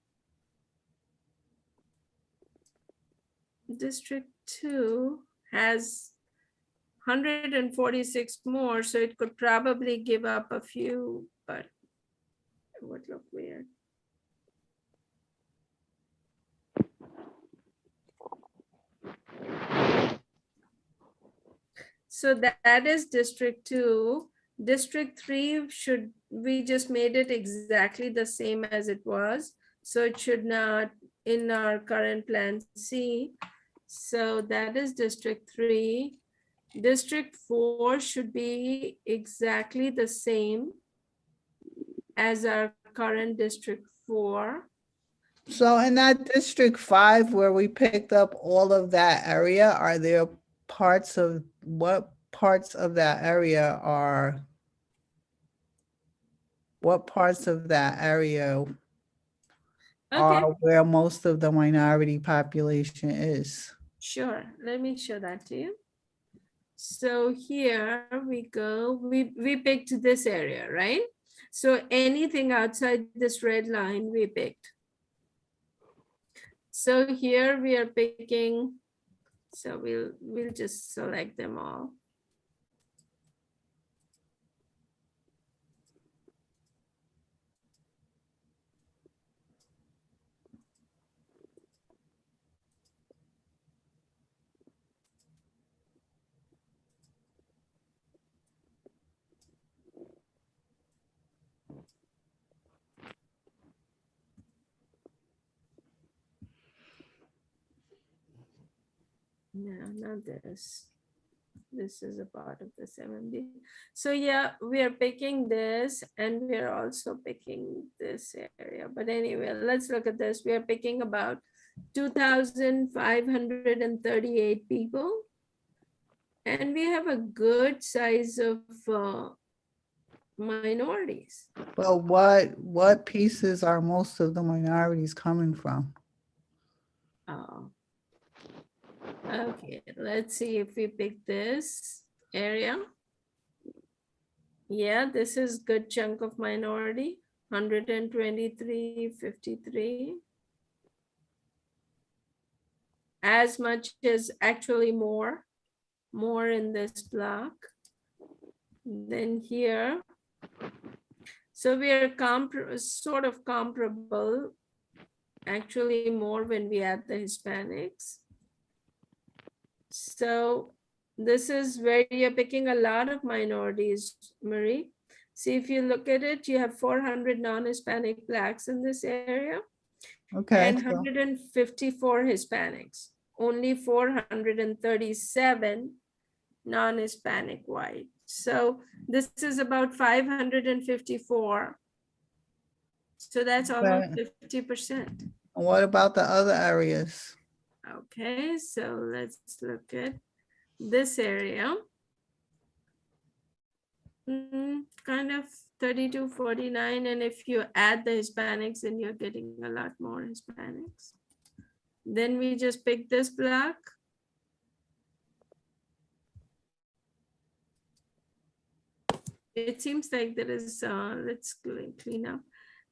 has 146 more, so it could probably give up a few, but it would look weird. So that is District 2. District 3 we just made it exactly the same as it was. So it should not in our current plan C. So that is District 3. District 4 should be exactly the same as our current District 4. So in that District 5 where we picked up all of that area, are there what parts of that area Okay, are where most of the minority population is? sure. Let me show that to you. So here we go. We picked this area, right? So anything outside this red line we picked. So here we are picking, so we'll just select them all. No, not this. This is a part of this MMD. So yeah, we are picking this and we are also picking this area. But anyway, let's look at this. We are picking about 2,538 people. And we have a good size of minorities. Well, what pieces are most of the minorities coming from? Oh. Okay, let's see if we pick this area. Yeah, this is good chunk of minority, 123, 53. As much as actually more in this block. Then here, so we are sort of comparable, actually more when we add the Hispanics. So this is where you're picking a lot of minorities, Marie. See, if you look at it, you have 400 non-Hispanic Blacks in this area. Okay. And 154 Hispanics, only 437 non-Hispanic white. So this is about 554. So that's almost 50%. What about the other areas? Okay, so let's look at this area. Kind of 32, 49. And if you add the Hispanics, then you're getting a lot more Hispanics. Then we just pick this block. It seems like there is, let's clean up.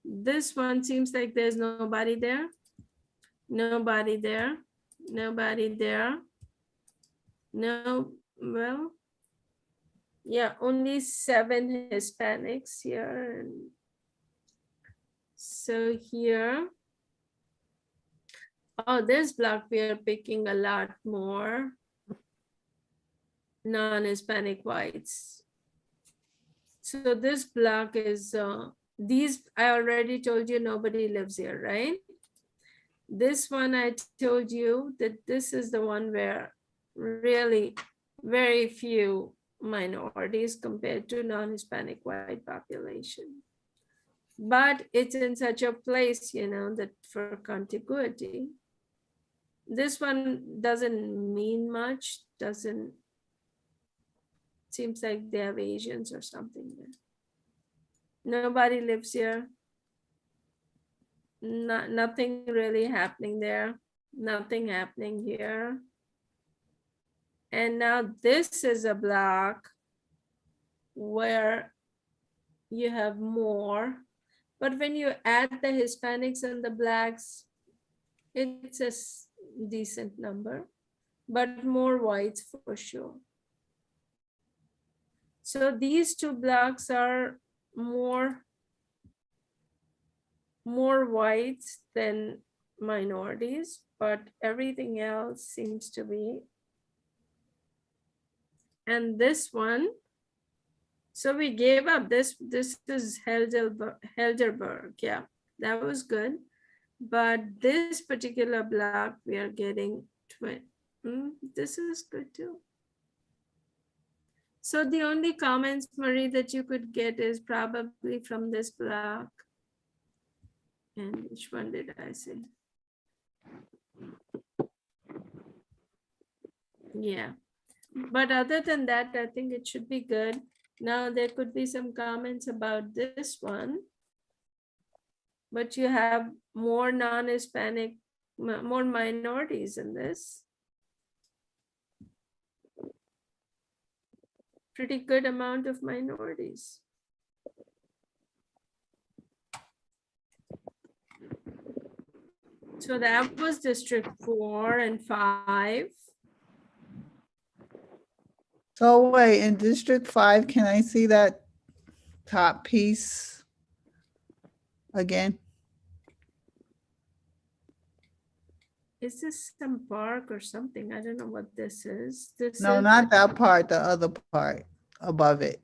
This one seems like there's nobody there. Nobody there. Nobody there. No, well, yeah, only 7 Hispanics here. So here, oh, this block we are picking a lot more non-Hispanic whites. So this block is, these, I already told you nobody lives here, right? This one I told you that this is the one where really very few minorities compared to non-Hispanic white population. But it's in such a place, you know, that for contiguity. This one doesn't mean much, seems like they have Asians or something there. Nobody lives here. Nothing really happening there. Nothing happening here. And now this is a block where you have more. But when you add the Hispanics and the Blacks, it's a decent number, but more whites for sure. So these 2 blocks are more whites than minorities, but everything else seems to be. And this one So we gave up this. This is Helderberg. Yeah, that was good. But this particular block, we are getting this is good too. So the only comments, Marie, that you could get is probably from this block. And which one did I say? Yeah. But other than that, I think it should be good. Now there could be some comments about this one. But you have more non-Hispanic, more minorities in this. Pretty good amount of minorities. So that was District 4 and 5. So wait, in District 5, can I see that top piece again? Is this some park or something? I don't know what this is. This No, is, not that part, the other part above it.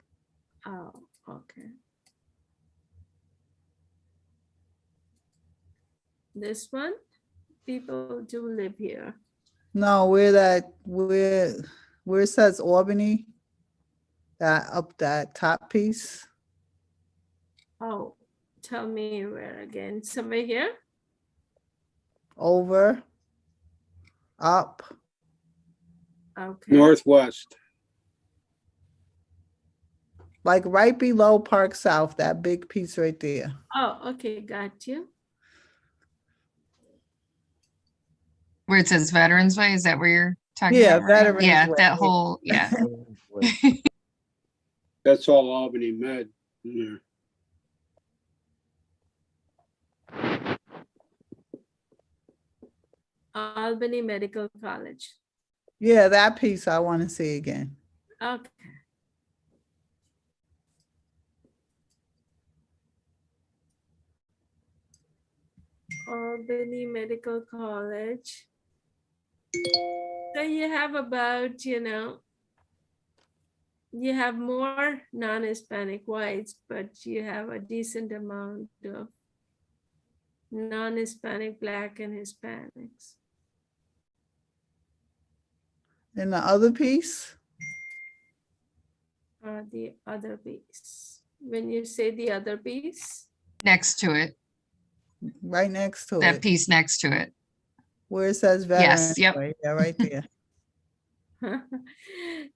oh, okay. This one, people do live here. No, where it says Albany, that up that top piece. Oh, tell me where again? Somewhere here? Over, up, Okay. Northwest. like right below Park South, that big piece right there. Oh, okay, got you. Where it says Veterans Way, is that where you're talking Yeah, about? Maria? Veterans Yeah, Way, that yeah. whole, yeah. That's all Albany Med. Yeah. Albany Medical College. Yeah, that piece I want to see again. Okay. Albany Medical College. So you have about, you have more non-Hispanic whites, but you have a decent amount of non-Hispanic Black and Hispanics. And the other piece, The other piece. When you say the other piece, Next to it, right next to that it, piece next to it. where it says Yes, Veterans yep. Way, yeah, right there.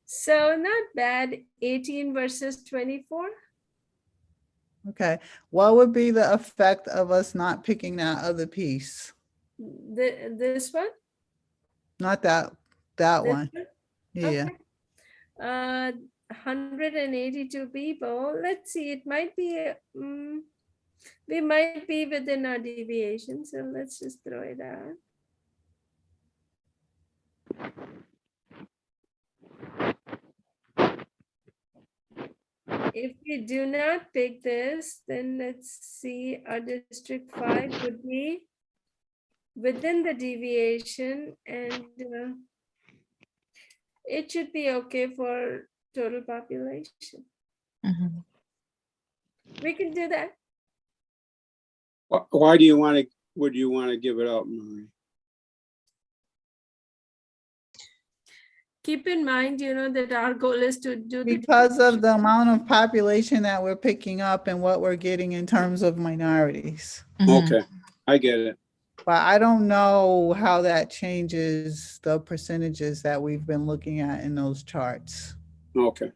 so not bad. 18 versus 24. Okay, what would be the effect of us not picking that other piece? This one? Not that This one. Yeah. Okay. 182 people. Let's see, it might be, we might be within our deviation. So let's just throw it out. If we do not pick this, then let's see, our District 5 would be within the deviation, and it should be okay for total population. Mhm. We can do that. Why do you want to, would you want to give it up, Marie? Keep in mind, that our goal is to do the Because of the deviation. amount of population that we're picking up and what we're getting in terms of minorities. Mhm. Okay, I get it. But I don't know how that changes the percentages that we've been looking at in those charts. Okay.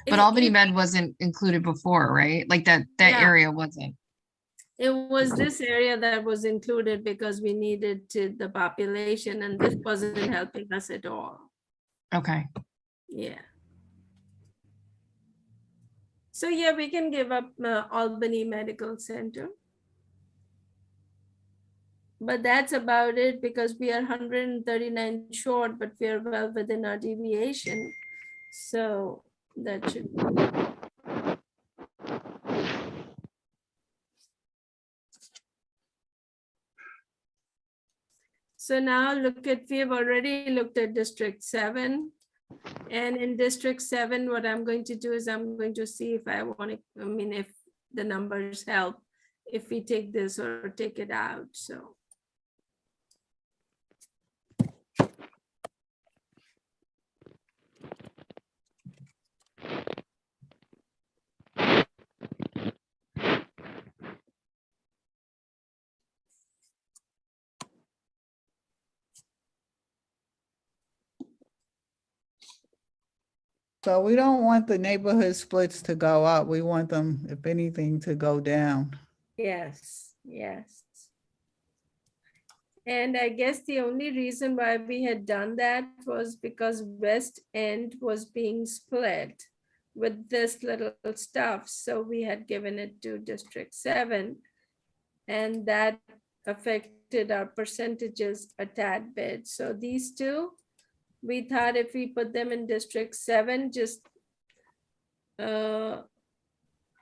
But Albany Med wasn't included before, right? Like that Yeah. area wasn't. It was this area that was included because we needed the population, and this wasn't helping us at all. Okay. Yeah. So yeah, we can give up Albany Medical Center. But that's about it, because we are 139 short, but we are well within our deviation. So that should be good. So now look at, we have already looked at District 7. And in District 7, what I'm going to do is I'm going to see if I want to, I mean, if the numbers help, if we take this or take it out, so. So we don't want the neighborhood splits to go up. We want them, if anything, to go down. Yes, yes. And I guess the only reason why we had done that was because West End was being split with this little stuff. So we had given it to District 7, and that affected our percentages a tad bit. So these two, we thought if we put them in District 7, just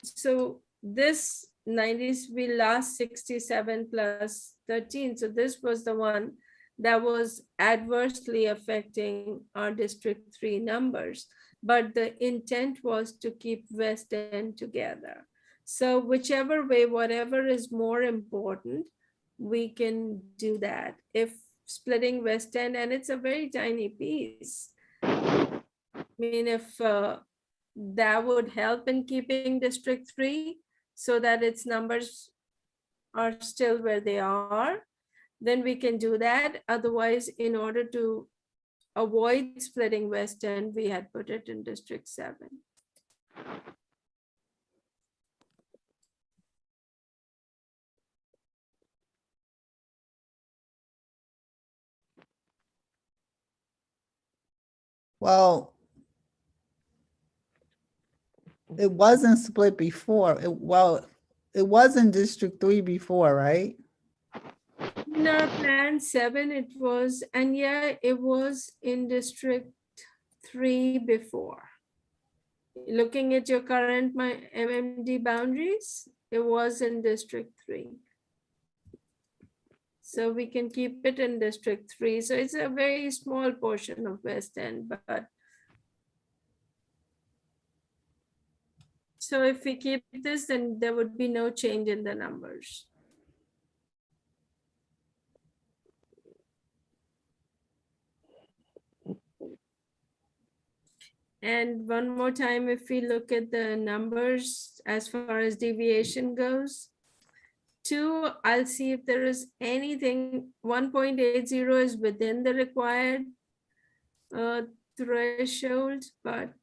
so this 90s, we lost 67 plus 13. So this was the one that was adversely affecting our District 3 numbers. But the intent was to keep West End together. So whichever way, whatever is more important, we can do that. If splitting West End, and it's a very tiny piece. I mean, if that would help in keeping District 3 so that its numbers are still where they are, then we can do that. Otherwise, in order to avoid splitting West End, we had put it in District 7. Well, it wasn't split before. It was in District 3 before, right? In our Plan 7, it was, and yeah, it was in District 3 before. Looking at your current MMD boundaries, it was in District 3. So we can keep it in District 3. So it's a very small portion of West End, but so if we keep this, then there would be no change in the numbers. And one more time, if we look at the numbers as far as deviation goes, 2, I'll see if there is anything. 1.80 is within the required threshold, but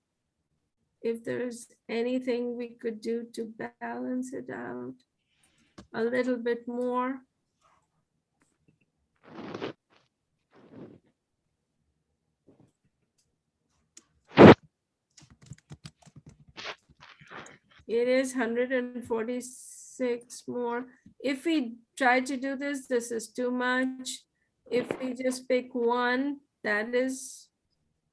if there's anything we could do to balance it out a little bit more. It is 146 more. If we try to do this, this is too much. If we just pick one, that is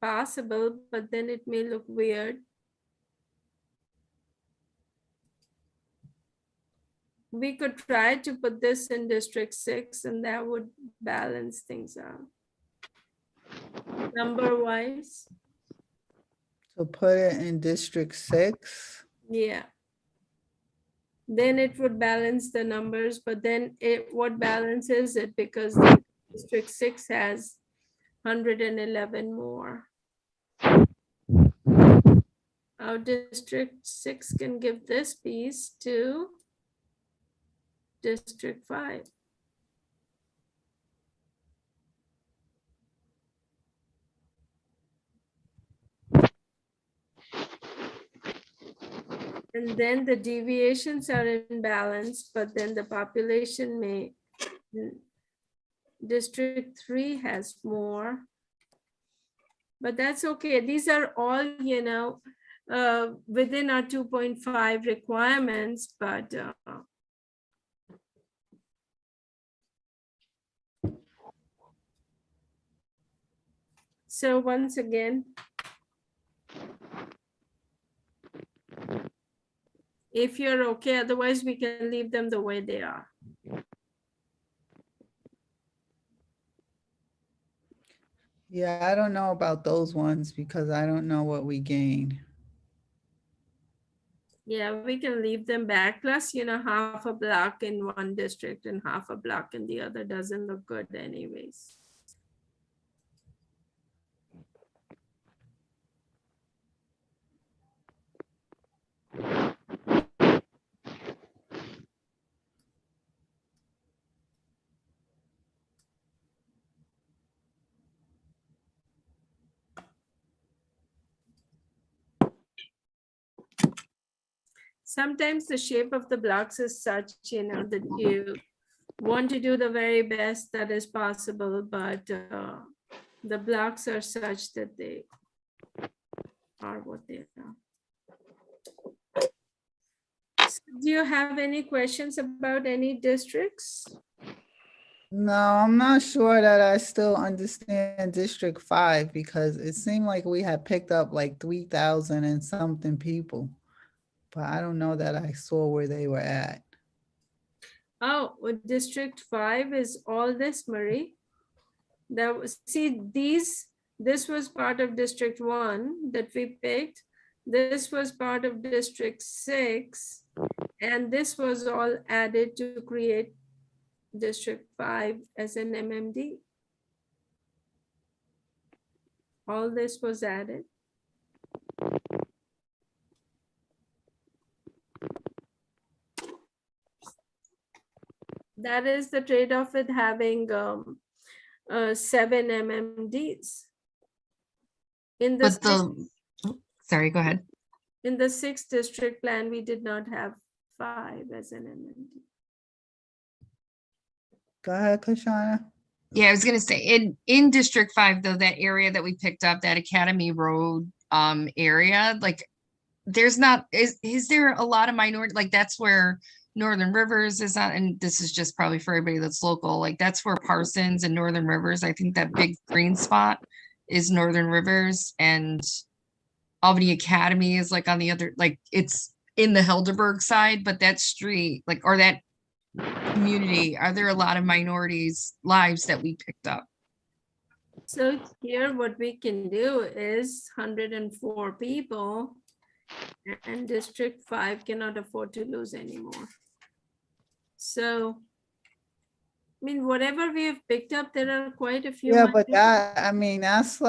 possible, but then it may look weird. We could try to put this in District 6 and that would balance things out. Number wise. So put it in District 6. Yeah. Then it would balance the numbers, but then what balances it, because the District 6 has 111 more. Our District 6 can give this piece to District 5. And then the deviations are in balance, but then the population may, District 3 has more. But that's okay. These are all, you know, within our 2.5 requirements, but so once again, if you're okay, otherwise we can leave them the way they are. Yeah, I don't know about those ones because I don't know what we gain. Yeah, we can leave them back. Plus, half a block in one district and half a block in the other doesn't look good anyways. Sometimes the shape of the blocks is such, that you want to do the very best that is possible, but the blocks are such that they are what they are. So do you have any questions about any districts? No, I'm not sure that I still understand District 5 because it seemed like we had picked up like 3,000 and something people. But I don't know that I saw where they were at. Oh, well, District 5 is all this, Marie. That was, see, this was part of District 1 that we picked. This was part of District 6, and this was all added to create District 5 as an MMD. All this was added. That is the trade-off with having 7 MMDs. In the But sorry, go ahead. in the 6th district plan, we did not have 5 as an MMD. Go ahead, Kashana. Yeah, I was gonna say in District 5, though, that area that we picked up, that Academy Road area, like there's not, is there a lot of minority, like that's where Northern Rivers is on, and this is just probably for everybody that's local, like that's where Parsons and Northern Rivers, I think that big green spot is Northern Rivers, and Albany Academy is like on the other, like it's in the Helderberg side, but that street, like, or that community, are there a lot of minorities' lives that we picked up? So here what we can do is 104 people, and District 5 cannot afford to lose anymore. So, I mean, whatever we have picked up, there are quite a few. Yeah, but minorities. that, I mean, that's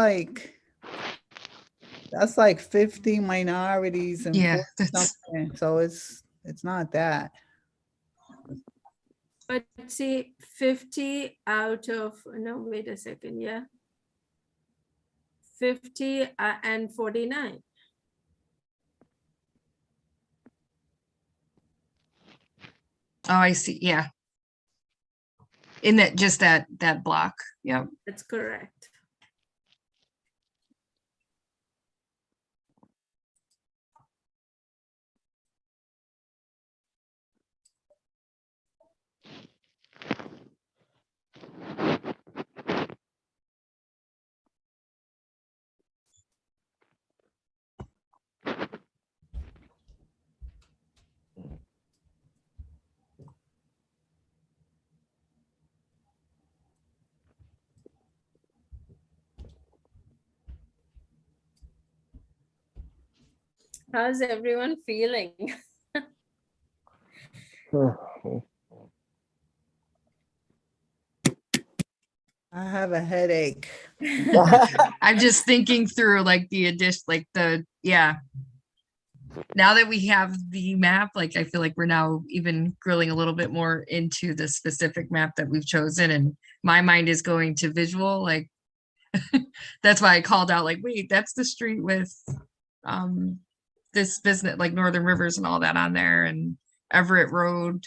like 50 minorities and Yeah, 40 that's, something. So it's not that. But see, 50 out of, no, wait a second, yeah. 50 and 49. oh, I see, yeah. In that, just that block, yeah. That's correct. How's everyone feeling? I have a headache. I'm just thinking through like the addition, like yeah. Now that we have the map, like I feel like we're now even grilling a little bit more into the specific map that we've chosen, and my mind is going to visual, like that's why I called out, like, wait, that's the street with this business, like Northern Rivers and all that on there, and Everett Road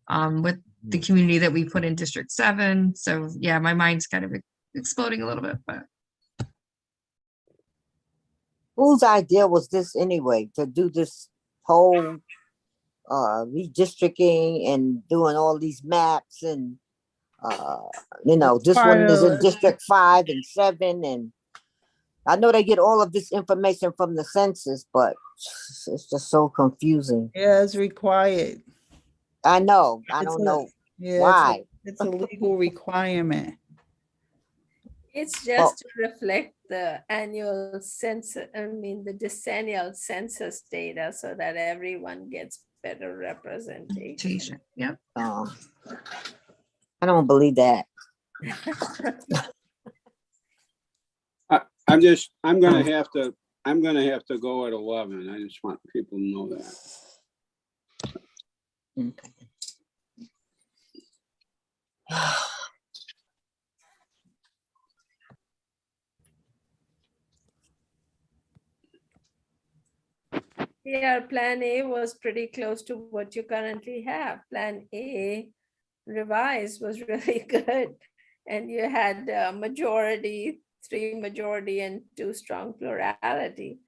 with the community that we put in District 7. So yeah, my mind's kind of exploding a little bit, but Whose idea was this anyway, to do this whole redistricting and doing all these maps and this one is in District 5 and 7, and I know they get all of this information from the census, but it's just so confusing. Yeah, it's required. I know, I It's don't a- know Yeah, why. it's a legal requirement. It's just to reflect the annual census, the decennial census data so that everyone gets better representation. Yep. I don't believe that. I'm gonna have to go at 11. I just want people to know that. Okay. Yeah, Plan A was pretty close to what you currently have. Plan A revised was really good. And you had majority, 3 majority and 2 strong plurality.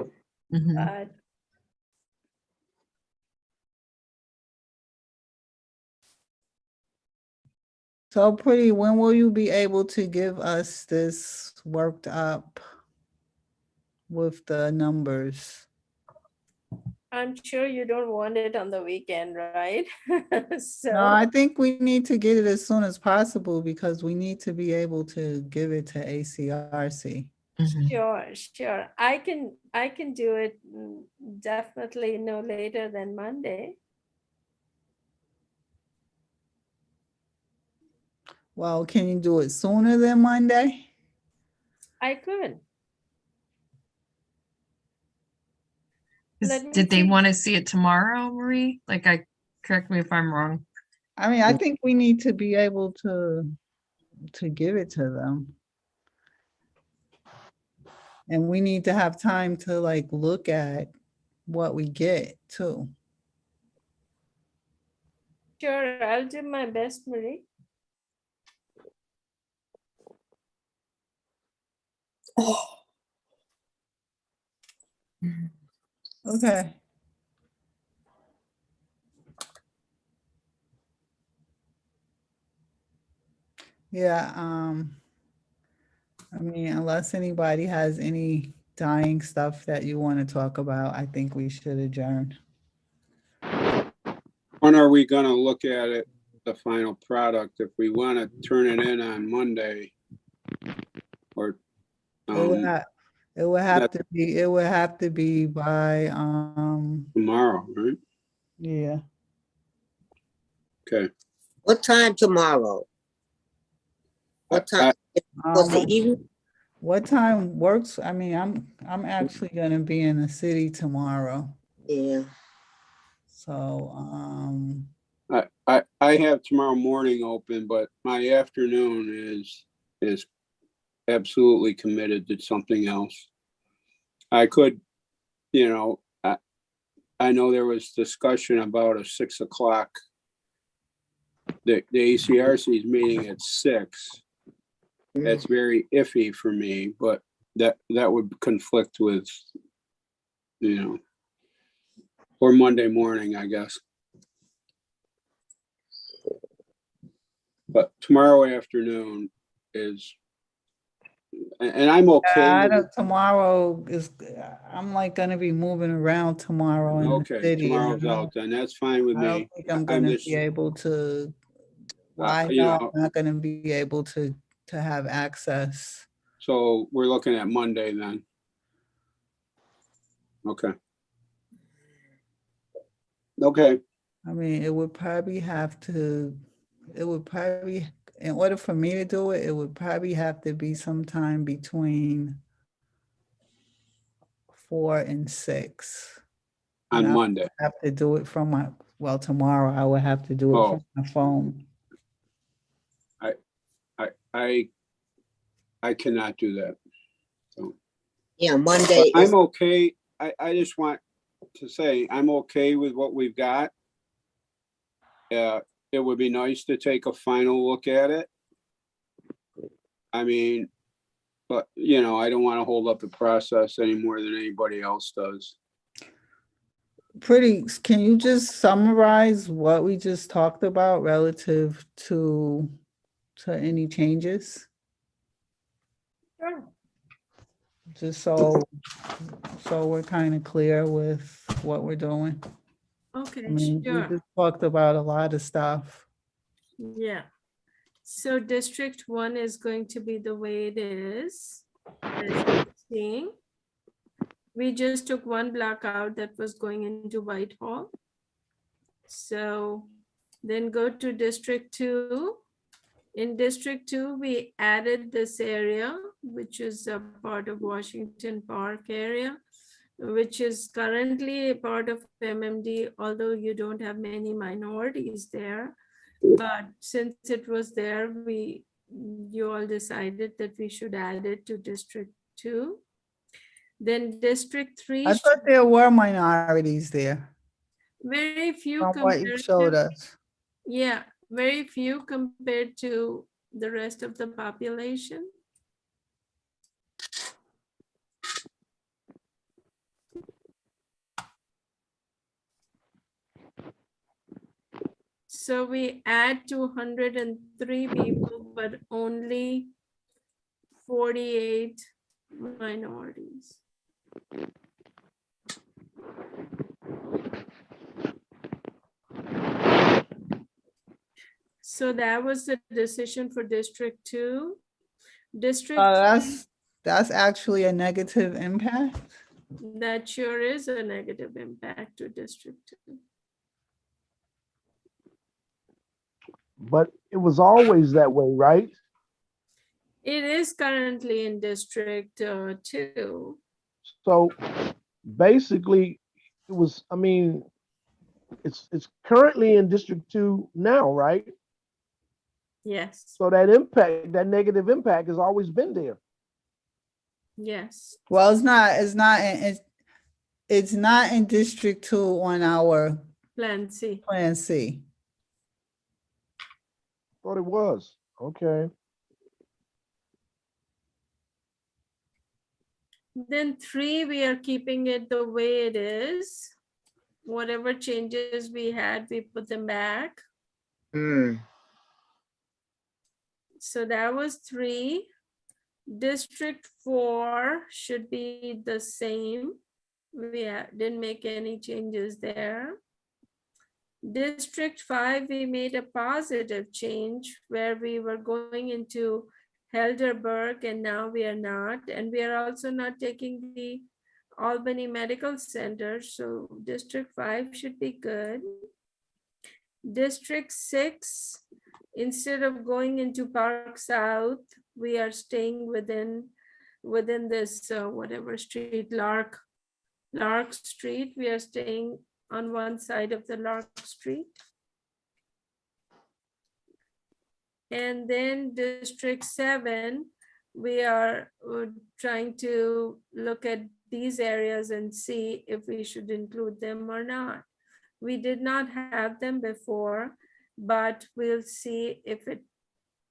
Mhm. But So Pretty, when will you be able to give us this worked up with the numbers? I'm sure you don't want it on the weekend, right? No, So, I think we need to get it as soon as possible because we need to be able to give it to ACRC. Mhm. sure. I can do it definitely no later than Monday. Well, can you do it sooner than Monday? I could. Is- Let me Did they see. want to see it tomorrow, Marie? Correct me if I'm wrong. I mean, I think we need to be able to give it to them. And we need to have time to like look at what we get too. Sure, I'll do my best, Marie. Okay. Yeah, I mean, unless anybody has any dying stuff that you want to talk about, I think we should adjourn. When are we gonna look at it, the final product, if we wanna turn it in on Monday? Or, It would have to be, by, tomorrow, right? yeah. Okay. What time tomorrow? What time? Was the Um, evening? What time works? I mean, I'm actually gonna be in the city tomorrow, Yeah. so, I have tomorrow morning open, but my afternoon is absolutely committed to something else. I could, you know, I know there was discussion about a 6 o'clock. The ACRC's meeting at 6. That's very iffy for me, but that would conflict with, or Monday morning, I guess. But tomorrow afternoon is, and I'm okay with it. tomorrow is, I'm like gonna be moving around tomorrow in the Okay, city. and tomorrow's out then, that's fine with I don't me. think I'm I'm gonna just, be able to, well, I you know know, I'm not gonna be able to have access. so we're looking at Monday then. Okay. Okay, I mean, it would probably, in order for me to do it, it would probably have to be sometime between 4 and 6. And on I Monday. have to do it from tomorrow I would have to do it Oh. from my phone. I cannot do that. So, Yeah, Monday but is, I'm okay. I just want to say, I'm okay with what we've got. It would be nice to take a final look at it. I mean, but I don't want to hold up the process any more than anybody else does. Pretty, can you just summarize what we just talked about relative to any changes? Sure. Just so we're kind of clear with what we're doing. I Okay, mean, we sure. just talked about a lot of stuff. Yeah. So District 1 is going to be the way it is. As you're seeing. We just took one block out that was going into Whitehall. So then go to District 2. In District 2, we added this area, which is a part of Washington Park area, which is currently a part of MMD, although you don't have many minorities there. But since it was there, you all decided that we should add it to District 2. Then District 3, I thought there were minorities there very few from what you showed compared, us. yeah, very few compared to the rest of the population. So we add 203 people, but only 48 minorities. So that was the decision for District 2. District 3, That's actually a negative impact. that sure is a negative impact to District 2. But it was always that way, right? It is currently in District 2. So basically, it was, I mean, it's currently in District 2 now, right? Yes, So that impact, that negative impact has always been there. yes. Well, it's not in District 2 on our Plan C. Plan C. Thought it was. Okay. Then 3, we are keeping it the way it is. Whatever changes we had, we put them back. So that was 3. District 4 should be the same. We didn't make any changes there. District 5, we made a positive change where we were going into Helderberg and now we are not. And we are also not taking the Albany Medical Center. So District 5 should be good. District 6, instead of going into Park South, we are staying within this whatever street, Lark Street. We are staying on one side of the Lark Street. And then District 7, we are trying to look at these areas and see if we should include them or not. We did not have them before, but we'll see if it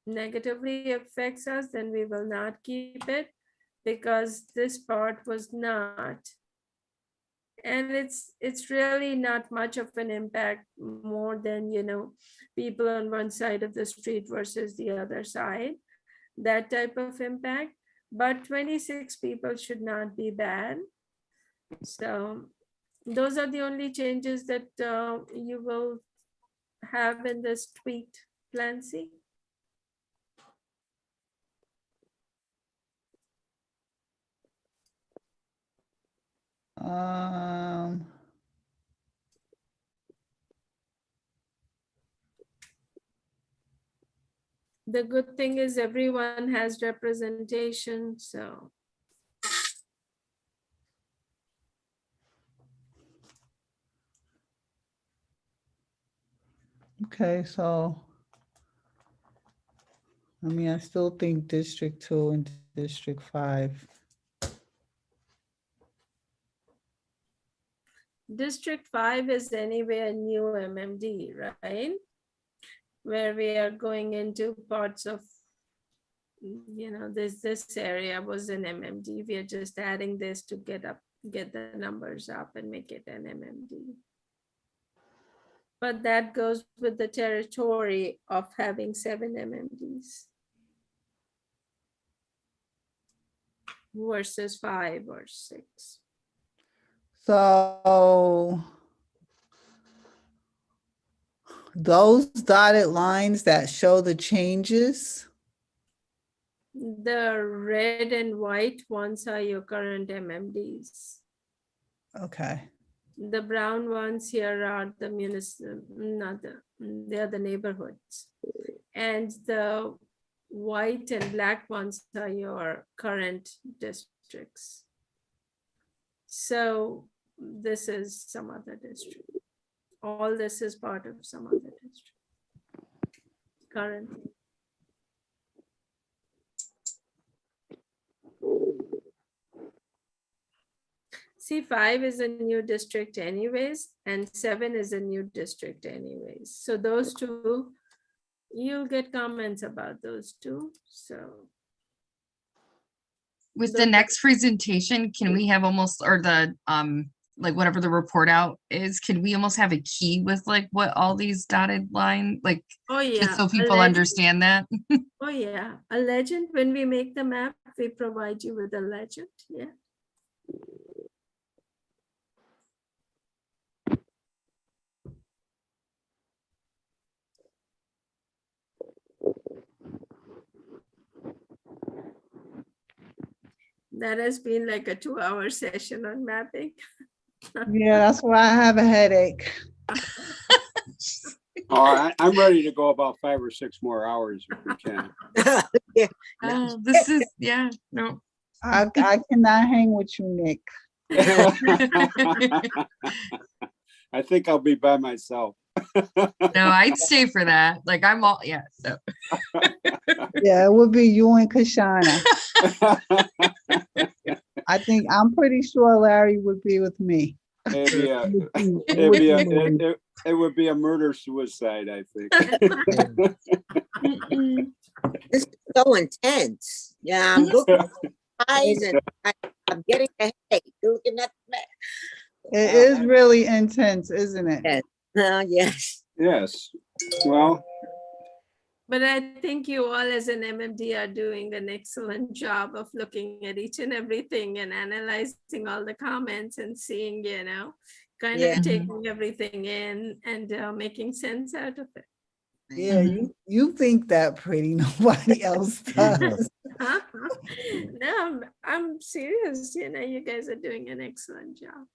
negatively affects us, then we will not keep it because this part was not. And it's really not much of an impact more than, people on one side of the street versus the other side, that type of impact. But 26 people should not be bad. So those are the only changes that you will have in this tweaked Plan C. The good thing is everyone has representation, so. Okay, so I still think District 2 and District 5. District 5 is anyway a new MMD, right? Where we are going into parts of, this area was an MMD. We are just adding this to get the numbers up and make it an MMD. But that goes with the territory of having 7 MMDs versus 5 or 6. So those dotted lines that show the changes, The red and white ones are your current MMDs. okay, The brown ones here are the they're the neighborhoods. And the white and black ones are your current districts. So this is some other district. All this is part of some other district currently. C5 is a new district anyways, and 7 is a new district anyways. So those two, you'll get comments about those two, so. With the next presentation, can we have almost, or the, like whatever the report out is, can we almost have a key with like what all these dotted line, like, Oh, just yeah. so a people legend- understand that? Oh, yeah. A legend, when we make the map, we provide you with a legend, yeah. That has been like a 2-hour session on mapping. yeah, that's why I have a headache. I'm ready to go about 5 or 6 more hours if we can. Yeah. Oh, this is, yeah, no. I cannot hang with you, Nick. I think I'll be by myself. No, I'd stay for that. Like I'm all, yeah, so. Yeah, it would be you and Kashana. I'm pretty sure Larry would be with me. It would be a murder suicide, I think. This is so intense. Yeah, I'm looking at the eyes and I'm getting a headache looking at that. It is really intense, isn't it? Yes. Yes. Yes. Well, But I think you all as an MMD are doing an excellent job of looking at each and everything and analyzing all the comments and seeing, kind Yeah. of taking everything in and making sense out of it. Yeah, you think that pretty, nobody else does. No, I'm serious. You guys are doing an excellent job.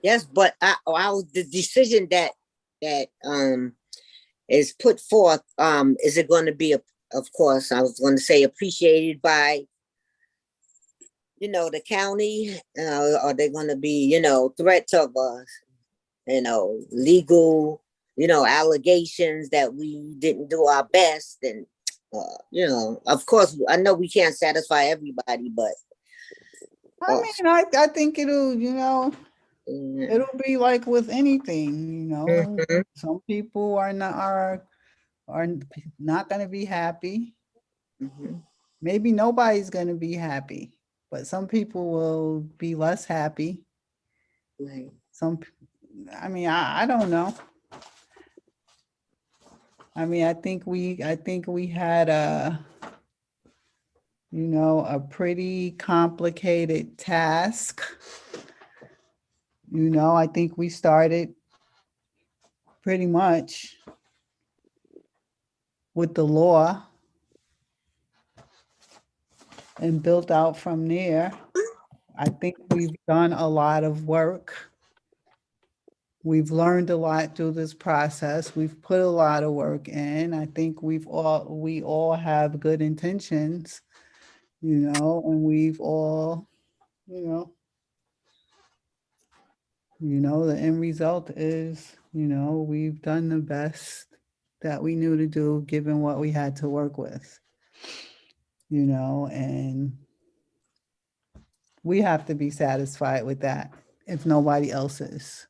Yes, but the decision that is put forth, is it going to be, of course, I was going to say appreciated by, the county? Are they going to be, threats of, legal, allegations that we didn't do our best? And, of course, I know we can't satisfy everybody, but. I mean, I think it'll be like with anything, Mhm. some people are not going to be happy. Mhm. Maybe nobody's going to be happy, but some people will be less happy. Right. I don't know. I think we had a pretty complicated task. I think we started pretty much with the law and built out from there. I think we've done a lot of work. We've learned a lot through this process. We've put a lot of work in. I think we all have good intentions, and we've all, the end result is, we've done the best that we knew to do given what we had to work with, and we have to be satisfied with that if nobody else is.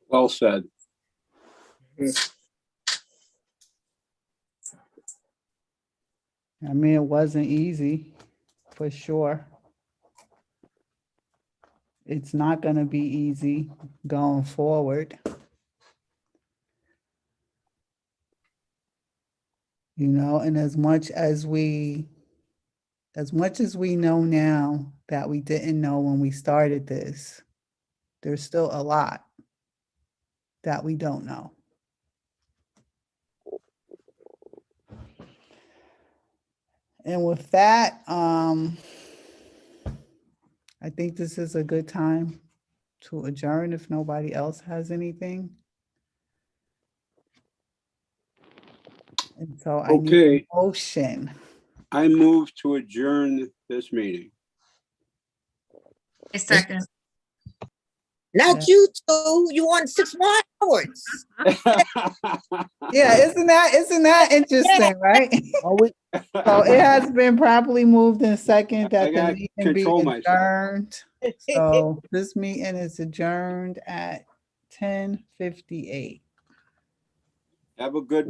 well said. It wasn't easy, for sure. It's not going to be easy going forward. And as much as we know now that we didn't know when we started this, there's still a lot that we don't know. And with that, I think this is a good time to adjourn if nobody else has anything. And so I need Okay. a motion. I move to adjourn this meeting. A second. Not you two, you want 6 more hours. Yeah, isn't that interesting, right? Are we, So it has been properly moved in second I that the gotta meeting be control myself. adjourned. So this meeting is adjourned at 10:58. Have a good